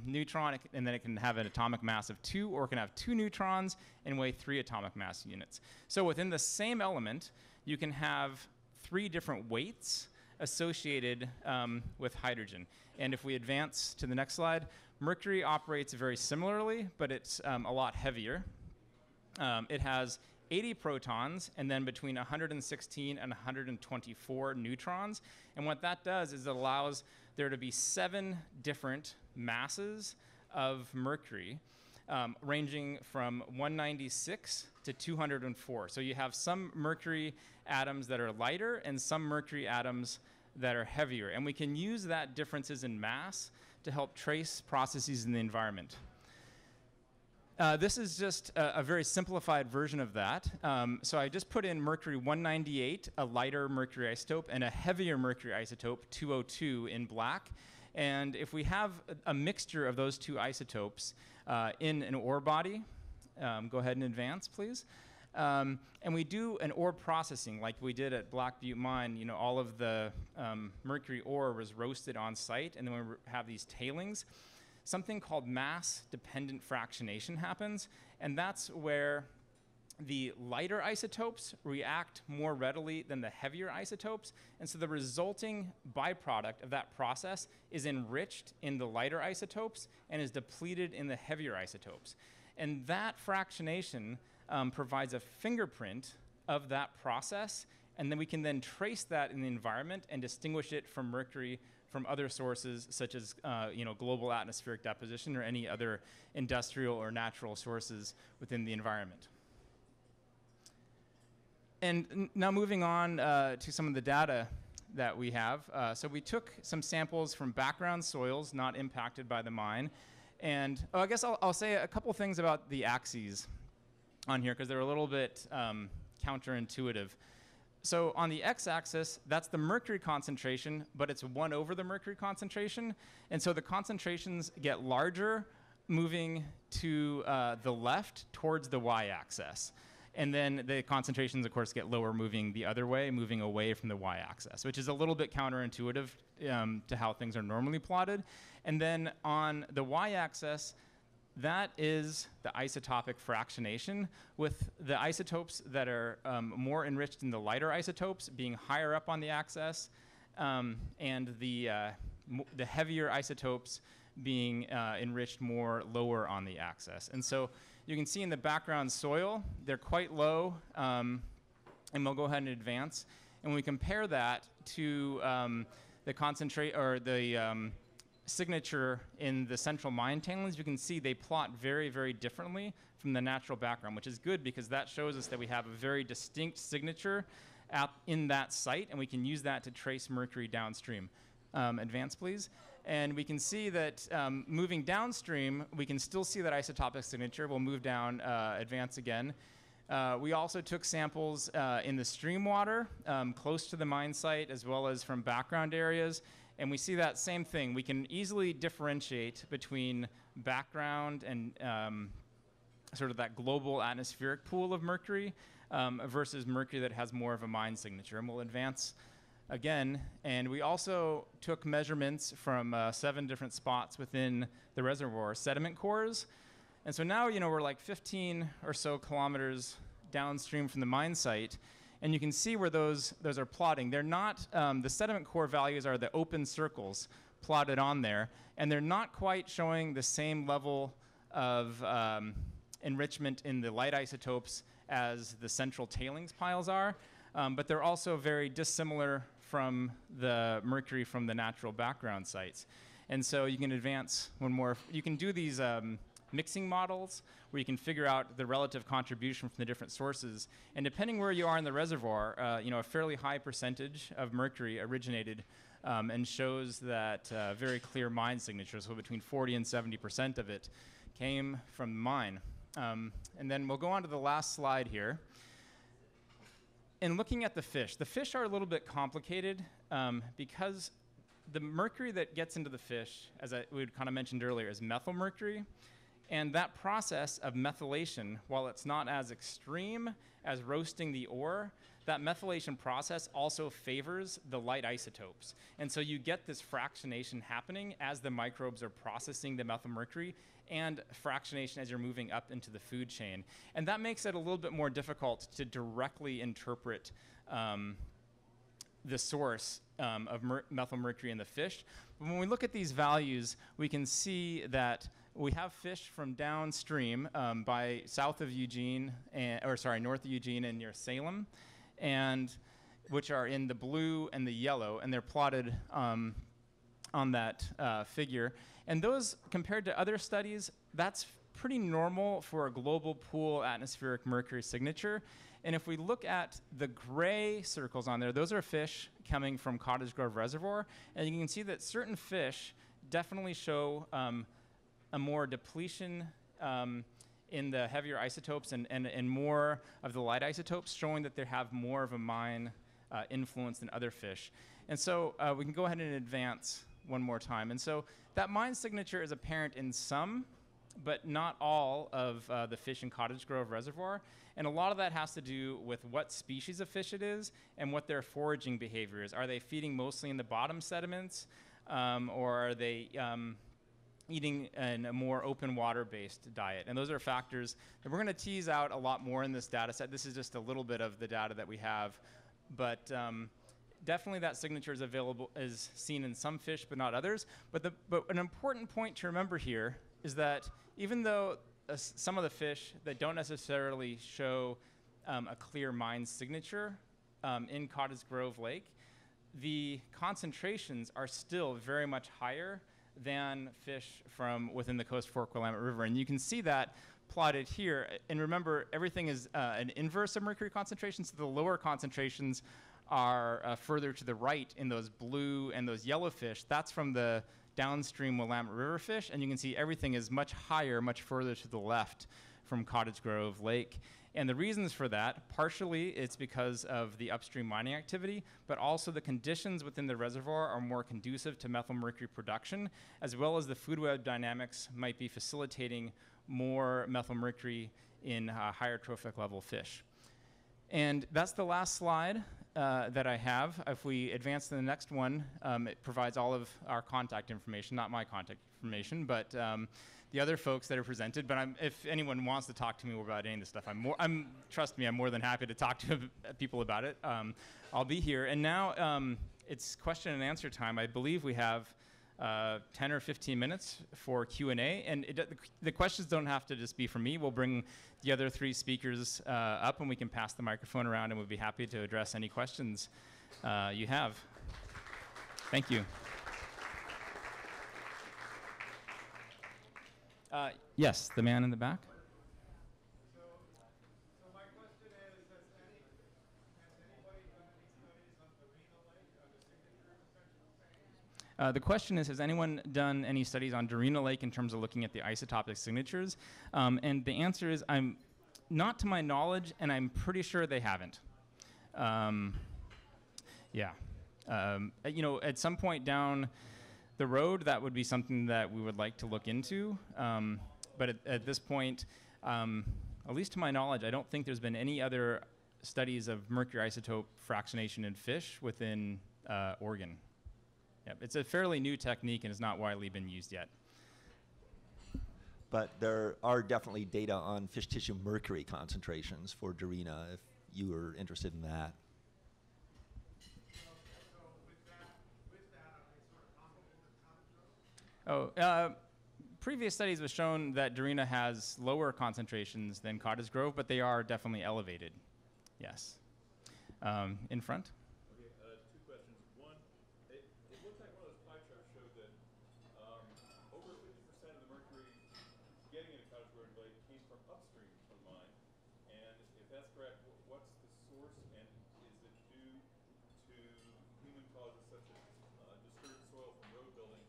neutron, and then it can have an atomic mass of 2, or it can have 2 neutrons and weigh 3 atomic mass units. So within the same element, you can have 3 different weights associated with hydrogen. And if we advance to the next slide, mercury operates very similarly, but it's a lot heavier. It has 80 protons, and then between 116 and 124 neutrons. And what that does is it allows there to be 7 different masses of mercury, ranging from 196 to 204. So you have some mercury atoms that are lighter and some mercury atoms that are heavier. And we can use that differences in mass to help trace processes in the environment. This is just a very simplified version of that. So I just put in mercury 198, a lighter mercury isotope, and a heavier mercury isotope, 202, in black. And if we have a mixture of those 2 isotopes in an ore body, go ahead and advance, please. And we do an ore processing like we did at Black Butte Mine. You know, all of the mercury ore was roasted on site, and then we have these tailings. Something called mass-dependent fractionation happens, and that's where the lighter isotopes react more readily than the heavier isotopes, and so the resulting byproduct of that process is enriched in the lighter isotopes and is depleted in the heavier isotopes. And that fractionation provides a fingerprint of that process, and then we can then trace that in the environment and distinguish it from mercury from other sources, such as global atmospheric deposition or any other industrial or natural sources within the environment. And now moving on to some of the data that we have. So we took some samples from background soils not impacted by the mine. And I guess I'll say a couple things about the axes on here, because they're a little bit counterintuitive. So on the x-axis, that's the mercury concentration, but it's 1 over the mercury concentration. And so the concentrations get larger moving to the left towards the y-axis. And then the concentrations, of course, get lower moving the other way, moving away from the y-axis, which is a little bit counterintuitive to how things are normally plotted. And then on the y-axis, that is the isotopic fractionation, with the isotopes that are more enriched in the lighter isotopes being higher up on the axis, and the heavier isotopes being enriched more lower on the axis. And so you can see in the background soil, they're quite low, and we'll go ahead and advance. And when we compare that to the concentrate or the signature in the central mine tailings, you can see they plot very, very differently from the natural background, which is good because that shows us that we have a very distinct signature in that site, and we can use that to trace mercury downstream. Advance, please. And we can see that moving downstream, we can still see that isotopic signature. We'll move down, advance again. We also took samples in the stream water close to the mine site, as well as from background areas. And we see that same thing. We can easily differentiate between background and sort of that global atmospheric pool of mercury versus mercury that has more of a mine signature. And we'll advance again. And we also took measurements from 7 different spots within the reservoir sediment cores. And so now, we're like 15 or so kilometers downstream from the mine site. And you can see where those are plotting. They're not, the sediment core values are the open circles plotted on there, and they're not quite showing the same level of enrichment in the light isotopes as the central tailings piles are, but they're also very dissimilar from the mercury from the natural background sites. And so you can advance one more. You can do these mixing models where you can figure out the relative contribution from the different sources. And depending where you are in the reservoir, a fairly high percentage of mercury originated and shows that very clear mine signature. So between 40 and 70% of it came from the mine. And then we'll go on to the last slide here. In looking at the fish are a little bit complicated because the mercury that gets into the fish, as we kind of mentioned earlier, is methylmercury. And that process of methylation, while it's not as extreme as roasting the ore, that methylation process also favors the light isotopes. And so you get this fractionation happening as the microbes are processing the methylmercury, and fractionation as you're moving up into the food chain. And that makes it a little bit more difficult to directly interpret the source of methylmercury in the fish. But when we look at these values, we can see that we have fish from downstream by south of Eugene, north of Eugene and near Salem, and which are in the blue and the yellow, and they're plotted on that figure. And those, compared to other studies, that's pretty normal for a global pool atmospheric mercury signature. And if we look at the gray circles on there, those are fish coming from Cottage Grove Reservoir. And you can see that certain fish definitely show a more depletion in the heavier isotopes and more of the light isotopes, showing that they have more of a mine influence than other fish. And so we can go ahead and advance one more time. And so that mine signature is apparent in some, but not all of the fish in Cottage Grove Reservoir. And a lot of that has to do with what species of fish it is and what their foraging behavior is. Are they feeding mostly in the bottom sediments, or are they eating in a more open water-based diet? And those are factors that we're going to tease out a lot more in this data set. This is just a little bit of the data that we have, but definitely that signature is seen in some fish, but not others. But an important point to remember here is that even though some of the fish that don't necessarily show a clear mine signature in Cottage Grove Lake, the concentrations are still very much higher than fish from within the Coast Fork Willamette River. And you can see that plotted here. And remember, everything is an inverse of mercury concentrations, so the lower concentrations are further to the right in those blue and those yellow fish. That's from the downstream Willamette River fish, and you can see everything is much higher, much further to the left from Cottage Grove Lake. And the reasons for that, partially it's because of the upstream mining activity, but also the conditions within the reservoir are more conducive to methylmercury production, as well as the food web dynamics might be facilitating more methylmercury in higher trophic level fish. And that's the last slide that I have. If we advance to the next one, it provides all of our contact information, not my contact information, but the other folks that are presented. But if anyone wants to talk to me about any of this stuff, trust me, I'm more than happy to talk to people about it. I'll be here. And now it's question and answer time. I believe we have 10 or 15 minutes for Q&A, and the questions don't have to just be from me. We'll bring the other three speakers up, and we can pass the microphone around, and we'll be happy to address any questions you have. Thank you. Yes, the man in the back. The question is, has anyone done any studies on Dorena Lake in terms of looking at the isotopic signatures? And the answer is, not to my knowledge, and I'm pretty sure they haven't. At some point down the road, that would be something that we would like to look into. But at this point, at least to my knowledge, I don't think there's been any other studies of mercury isotope fractionation in fish within Oregon. Yep. It's a fairly new technique and has not widely been used yet. But there are definitely data on fish tissue mercury concentrations for Dorena. you were interested in that. Previous studies have shown that Darina has lower concentrations than Cottage Grove, but they are definitely elevated. Yes. In front. Okay, two questions. One, it looks like one of those pie charts showed that over 50% of the mercury getting into Cottage Grove Lake came from upstream from the mine. And if that's correct, what's the source, and is it due to human causes such as disturbed soil from road building?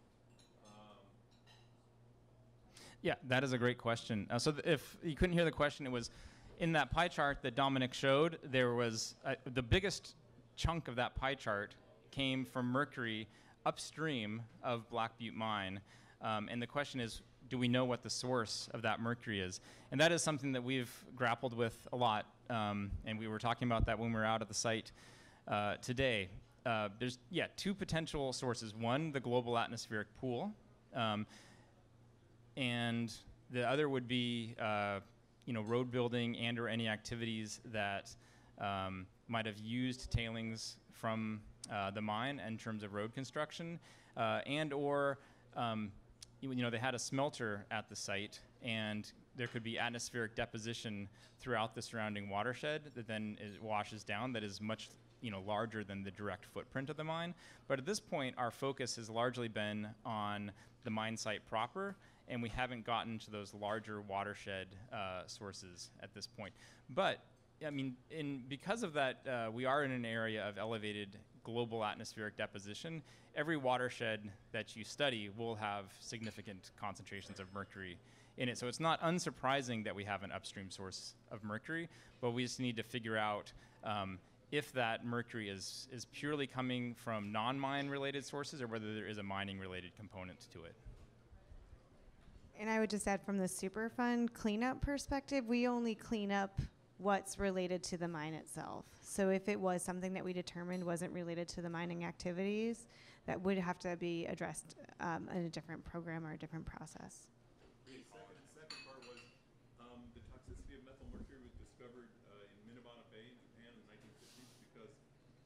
Yeah, that is a great question. So if you couldn't hear the question, it was in that pie chart that Dominic showed, there was the biggest chunk of that pie chart came from mercury upstream of Black Butte Mine. And the question is, do we know what the source of that mercury is? And that is something that we've grappled with a lot. And we were talking about that when we were out at the site today. There's, two potential sources. One, the global atmospheric pool. And the other would be, road building and or any activities that might have used tailings from the mine in terms of road construction, and or, they had a smelter at the site, and there could be atmospheric deposition throughout the surrounding watershed that then washes down that is much larger than the direct footprint of the mine. But at this point, our focus has largely been on the mine site proper, and we haven't gotten to those larger watershed sources at this point. But, because of that, we are in an area of elevated global atmospheric deposition. Every watershed that you study will have significant concentrations of mercury in it. So it's not unsurprising that we have an upstream source of mercury, but we just need to figure out if that mercury is purely coming from non-mine related sources or whether there is a mining related component to it. And I would just add, from the Superfund cleanup perspective, we only clean up what's related to the mine itself. So if it was something that we determined wasn't related to the mining activities, that would have to be addressed in a different program or a different process. The second part was the toxicity of methyl mercury was discovered in Minamata Bay in Japan in the 1950s because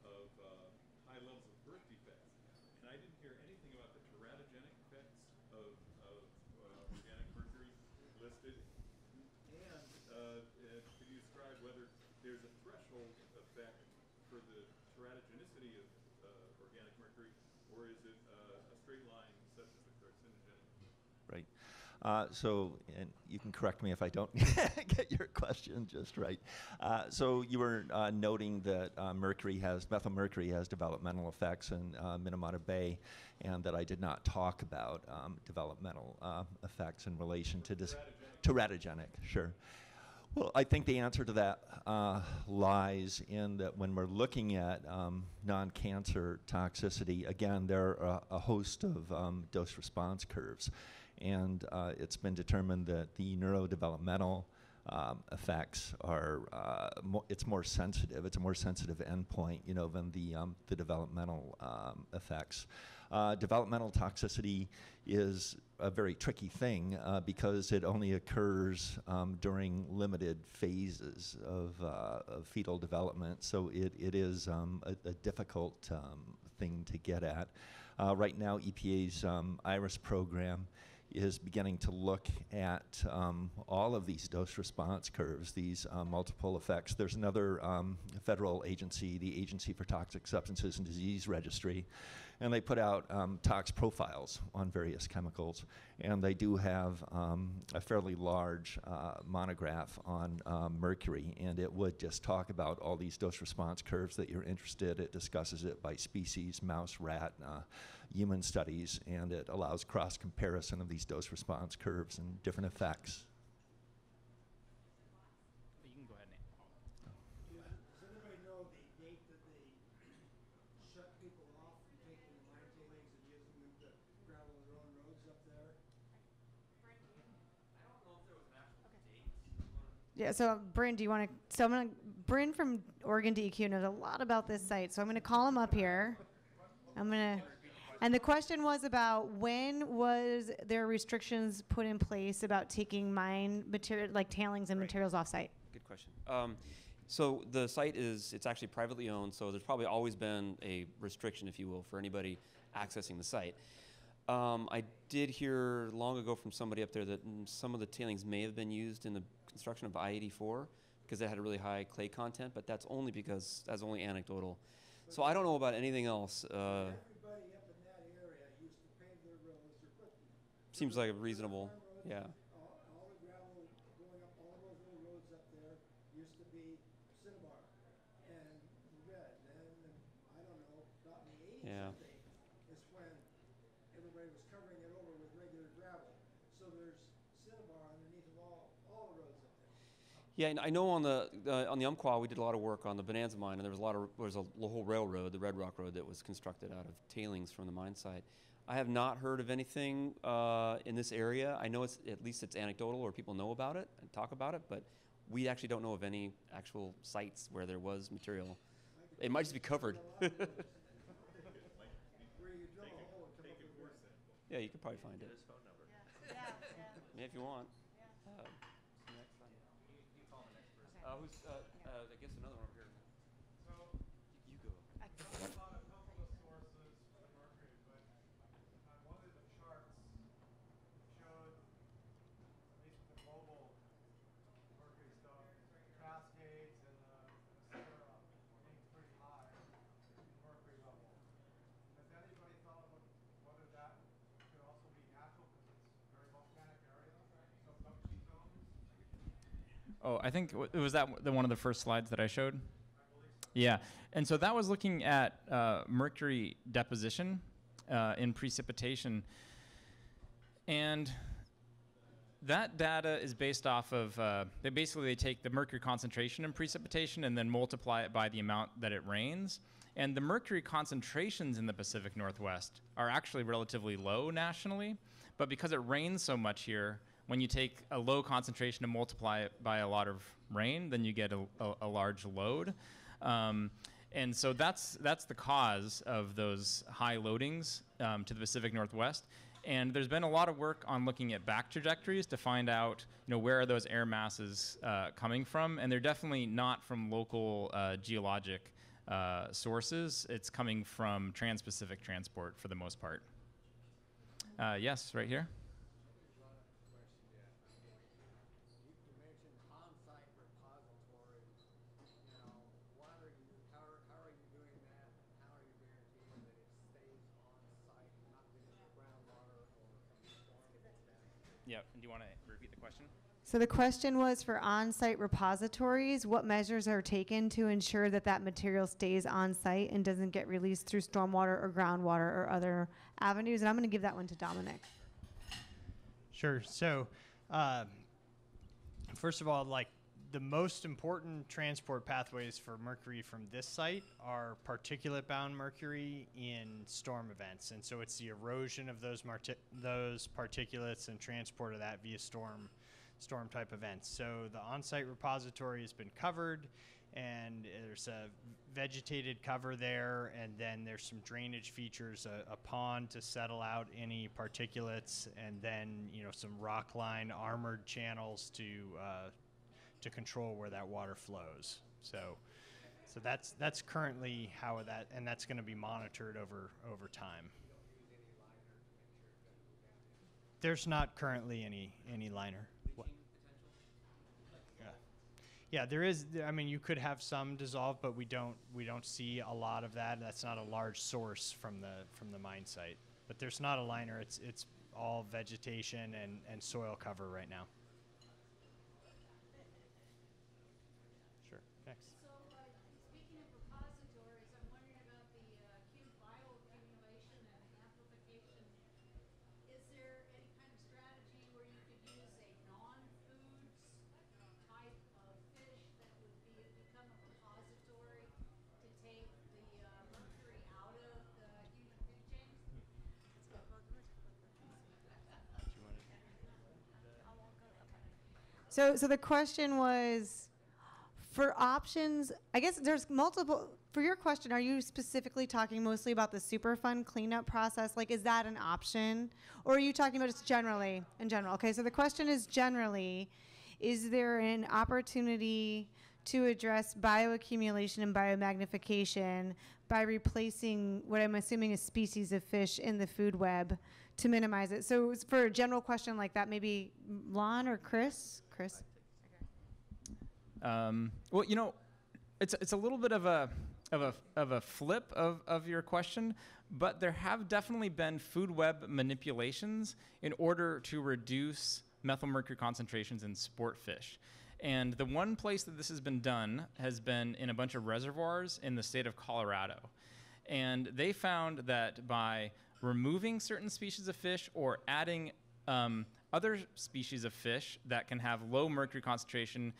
of high levels of birth defects. And I didn't hear anything about the teratogenic effects of organic mercury listed. And could you describe whether there's a threshold effect for the teratogenicity of organic mercury, or is it a straight line such as the carcinogenic? Right. And you can correct me if I don't get your question just right. So you were noting that methyl mercury has developmental effects in Minamata Bay, and that I did not talk about developmental effects in relation to this. Teratogenic, sure. Well, I think the answer to that lies in that when we're looking at non-cancer toxicity, again, there are a host of dose-response curves. And it's been determined that the neurodevelopmental effects are, it's more sensitive. It's a more sensitive endpoint, than the developmental effects. Developmental toxicity is a very tricky thing because it only occurs during limited phases of fetal development. So it is a difficult thing to get at. Right now, EPA's IRIS program is beginning to look at all of these dose-response curves, these multiple effects. There's another federal agency, the Agency for Toxic Substances and Disease Registry, and they put out tox profiles on various chemicals. And they do have a fairly large monograph on mercury, and it would just talk about all these dose-response curves that you're interested. It discusses it by species, mouse, rat, human studies, and it allows cross-comparison of these dose-response curves and different effects. You can go ahead, Nate. Does anybody know the date that they shut people off from taking the mine tailings and using them to gravel their own roads up there? I don't know if there was an actual date. Yeah, so Bryn, Bryn from Oregon DEQ knows a lot about this site, so I'm gonna call him up here. And the question was about when was there restrictions put in place about taking mine material, like tailings and materials off site? Good question. So the site it's actually privately owned, so there's probably always been a restriction, if you will, for anybody accessing the site. I did hear long ago from somebody up there that some of the tailings may have been used in the construction of I-84 because it had a really high clay content, but that's only anecdotal. So I don't know about anything else. Everybody up in that area used to pave their roads or put. Seems like a reasonable, yeah. All the gravel going up all those little roads up there used to be cinnabar and red. Then, I don't know, about in the 80s, Yeah. I think, is when everybody was covering it over with regular gravel. So there's cinnabar underneath of all the roads up there. Yeah, and I know on the Umpqua we did a lot of work on the Bonanza mine, and there was a whole railroad, the Red Rock Road, that was constructed out of tailings from the mine site. I have not heard of anything in this area. I know at least it's anecdotal, or people know about it and talk about it, but we actually don't know of any actual sites where there was material. It might just be covered. Where you drill a hole and come up with red. Yeah, you could probably find it. His phone number. Yeah, if you want. Who's I guess another one over here. You go. About a couple of sources for the mercury, but on one of the charts showed, at least with the global mercury stuff, Cascades and Sierra being pretty high mercury level. Has anybody thought about whether that could also be natural because it's a very volcanic area? So subsea zones? Oh, I think was that one of the first slides that I showed? Yeah, and so that was looking at mercury deposition in precipitation, and that data is based off of they take the mercury concentration in precipitation and then multiply it by the amount that it rains. And the mercury concentrations in the Pacific Northwest are actually relatively low nationally, but because it rains so much here, when you take a low concentration and multiply it by a lot of rain, then you get a large load. And so that's the cause of those high loadings to the Pacific Northwest. And there's been a lot of work on looking at back trajectories to find out, where are those air masses coming from. And they're definitely not from local geologic sources. It's coming from trans-Pacific transport for the most part. Yes, right here. You mentioned on-site repositories. How are you doing that? How are you guaranteeing that it stays on-site, not getting into groundwater or from the storm? Yeah. Do you want to repeat the question? So the question was for on-site repositories, what measures are taken to ensure that that material stays on-site and doesn't get released through stormwater or groundwater or other avenues? And I'm going to give that one to Dominic. Sure. So, first of all, the most important transport pathways for mercury from this site are particulate-bound mercury in storm events, and so it's the erosion of those particulates and transport of that via storm type events. So the on-site repository has been covered, and there's a vegetated cover there, and then there's some drainage features, a pond to settle out any particulates, and then some rock line armored channels to control where that water flows. So that's currently how that, and that's going to be monitored over time. There's not currently any liner. Yeah, there is. I mean, you could have some dissolved, but we don't see a lot of that. That's not a large source from the mine site. But there's not a liner. It's all vegetation and soil cover right now. Sure. Next. So, speaking of repositories, I'm wondering about the cube bioaccumulation and amplification. Is there any kind of strategy where you could use a non-foods type of fish that would become a repository to take the mercury out of the human food chain? So the question was, for options, I guess there's multiple. For your question, are you specifically talking mostly about the Superfund cleanup process? Is that an option? Or are you talking about just generally, in general? Okay, so the question is generally, is there an opportunity to address bioaccumulation and biomagnification by replacing what I'm assuming is species of fish in the food web to minimize it. So for a general question like that, maybe Lon or Chris? Chris? Well, you know, it's a little bit of a flip of your question, but there have definitely been food web manipulations in order to reduce methylmercury concentrations in sport fish. And the one place that this has been done has been in a bunch of reservoirs in the state of Colorado. And they found that by removing certain species of fish or adding other species of fish that can have low mercury concentration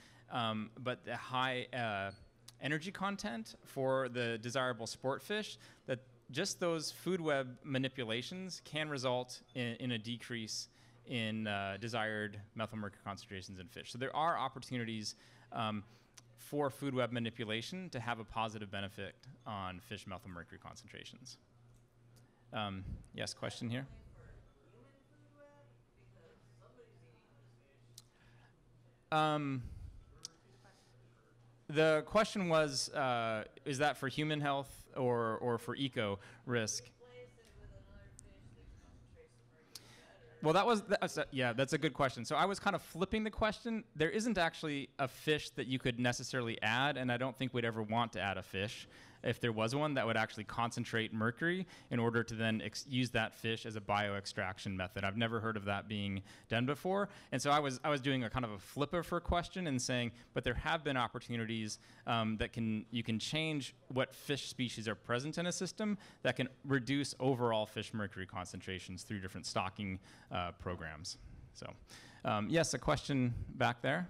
but the high energy content for the desirable sport fish, that just those food web manipulations can result in a decrease in desired methylmercury concentrations in fish. So there are opportunities for food web manipulation to have a positive benefit on fish methylmercury concentrations. Yes, question here? The question was, is that for human health or for eco risk? Well, that's a good question. So I was kind of flipping the question. There isn't actually a fish that you could necessarily add, and I don't think we'd ever want to add a fish if there was one that would actually concentrate mercury in order to then use that fish as a bioextraction method. I've never heard of that being done before. And so I was doing a kind of a flipper for a question and saying, but there have been opportunities that you can change what fish species are present in a system that can reduce overall fish mercury concentrations through different stocking programs. So yes, a question back there.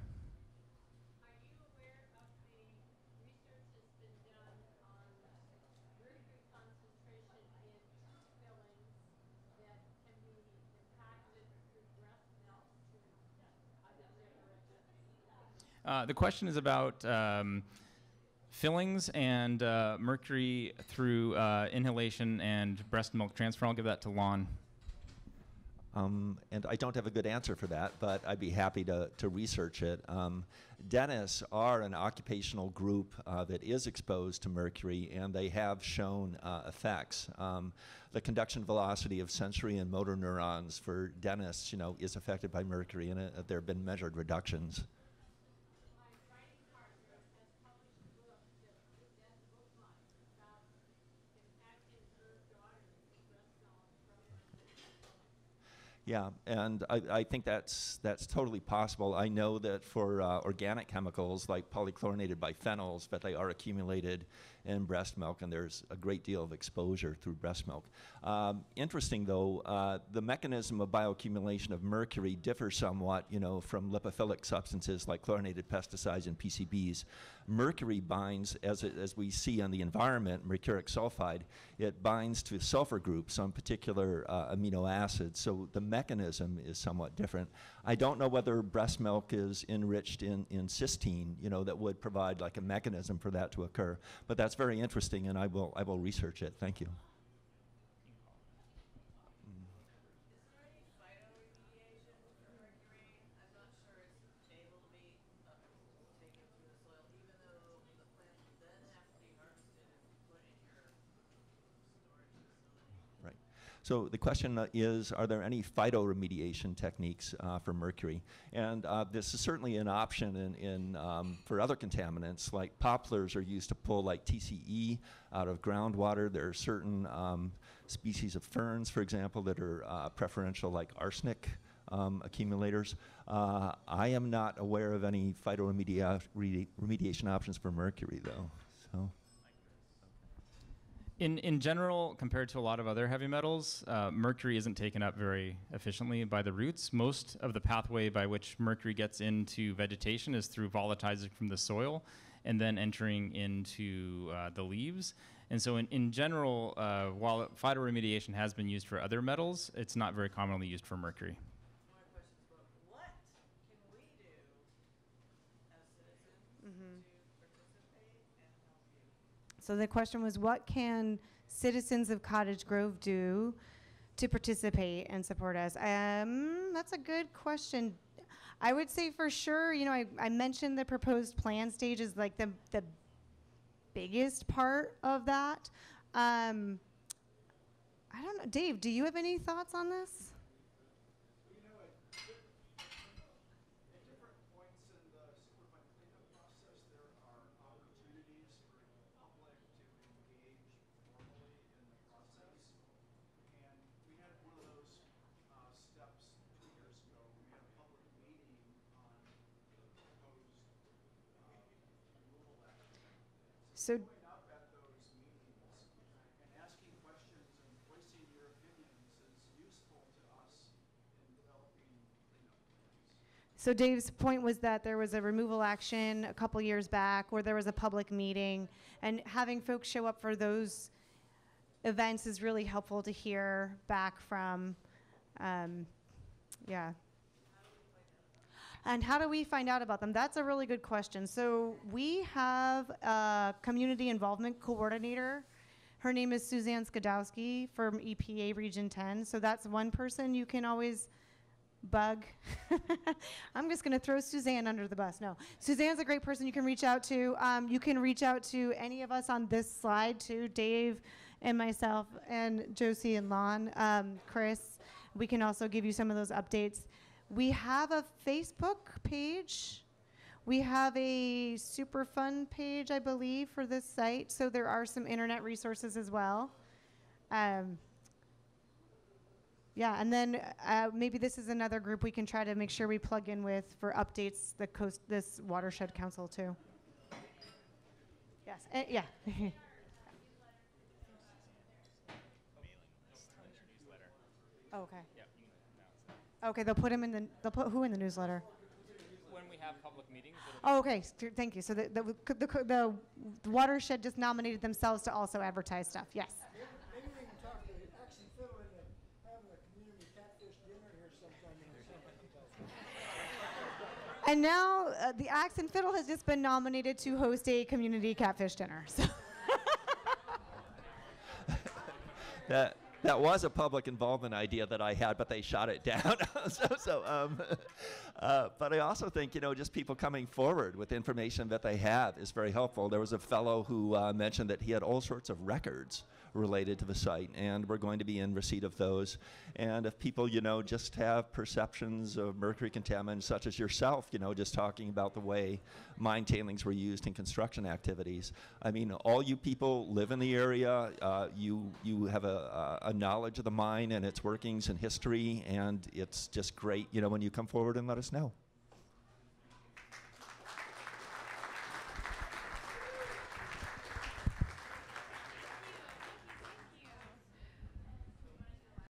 The question is about fillings and mercury through inhalation and breast milk transfer. I'll give that to Lon. And I don't have a good answer for that, but I'd be happy to research it. Dentists are an occupational group that is exposed to mercury, and they have shown effects. The conduction velocity of sensory and motor neurons for dentists, is affected by mercury, and there have been measured reductions. Yeah, and I think that's totally possible. I know that for organic chemicals like polychlorinated biphenyls, that they are accumulated in breast milk, and there's a great deal of exposure through breast milk. Interesting, though, the mechanism of bioaccumulation of mercury differs somewhat, from lipophilic substances like chlorinated pesticides and PCBs. Mercury binds, as we see on the environment, mercuric sulfide, it binds to sulfur groups on particular amino acids, so the mechanism is somewhat different. I don't know whether breast milk is enriched in cysteine, that would provide like a mechanism for that to occur, but that's very interesting, and I will research it. Thank you. So the question is, are there any phytoremediation techniques for mercury? And this is certainly an option for other contaminants, like poplars are used to pull like TCE out of groundwater. There are certain species of ferns, for example, that are preferential, like arsenic accumulators. I am not aware of any phytoremediation options for mercury, though. So. In general, compared to a lot of other heavy metals, mercury isn't taken up very efficiently by the roots. Most of the pathway by which mercury gets into vegetation is through volatilizing from the soil and then entering into the leaves. And so in general, while phytoremediation has been used for other metals, it's not very commonly used for mercury. So the question was, what can citizens of Cottage Grove do to participate and support us? That's a good question. I would say for sure, I mentioned the proposed plan stage is like the biggest part of that. I don't know, Dave, do you have any thoughts on this? You know, at different points in the Superfund cleanup process, there are opportunities for the public to engage formally in the process. And we had one of those steps 2 years ago. We had a public meeting on the proposed removal action. So Showing up at those meetings and asking questions and voicing your opinions is useful to us in developing cleanup plans. So Dave's point was that there was a removal action a couple years back where there was a public meeting, and having folks show up for those events is really helpful to hear back from, yeah. And how do we find out about them? That's a really good question. So we have a community involvement coordinator. Her name is Suzanne Skadowski from EPA Region 10. So that's one person you can always bug. I'm just going to throw Suzanne under the bus. No, Suzanne's a great person you can reach out to. You can reach out to any of us on this slide too, Dave and myself and Josie and Lon, Chris. We can also give you some of those updates. We have a Facebook page. We have a Superfund page, I believe, for this site. So there are some internet resources as well. Yeah, and then maybe this is another group we can try to make sure we plug in with for updates, this Watershed Council too. Yes, yeah. Oh, okay. Okay, they'll put who in the newsletter? When we have public meetings. Oh, okay. Thank you. So the Watershed just nominated themselves to also advertise stuff. Yes. Maybe we can talk to Axe and Fiddle into having a community catfish dinner here sometime in the summer. And now the Axe and Fiddle has just been nominated to host a community catfish dinner. So That was a public involvement idea that I had, but they shot it down. But I also think, just people coming forward with information that they have is very helpful. There was a fellow who mentioned that he had all sorts of records related to the site, and we're going to be in receipt of those. And if people, just have perceptions of mercury contaminants, such as yourself, just talking about the way mine tailings were used in construction activities. I mean, all you people live in the area. You have a knowledge of the mine and its workings and history, and it's just great, when you come forward and let us know.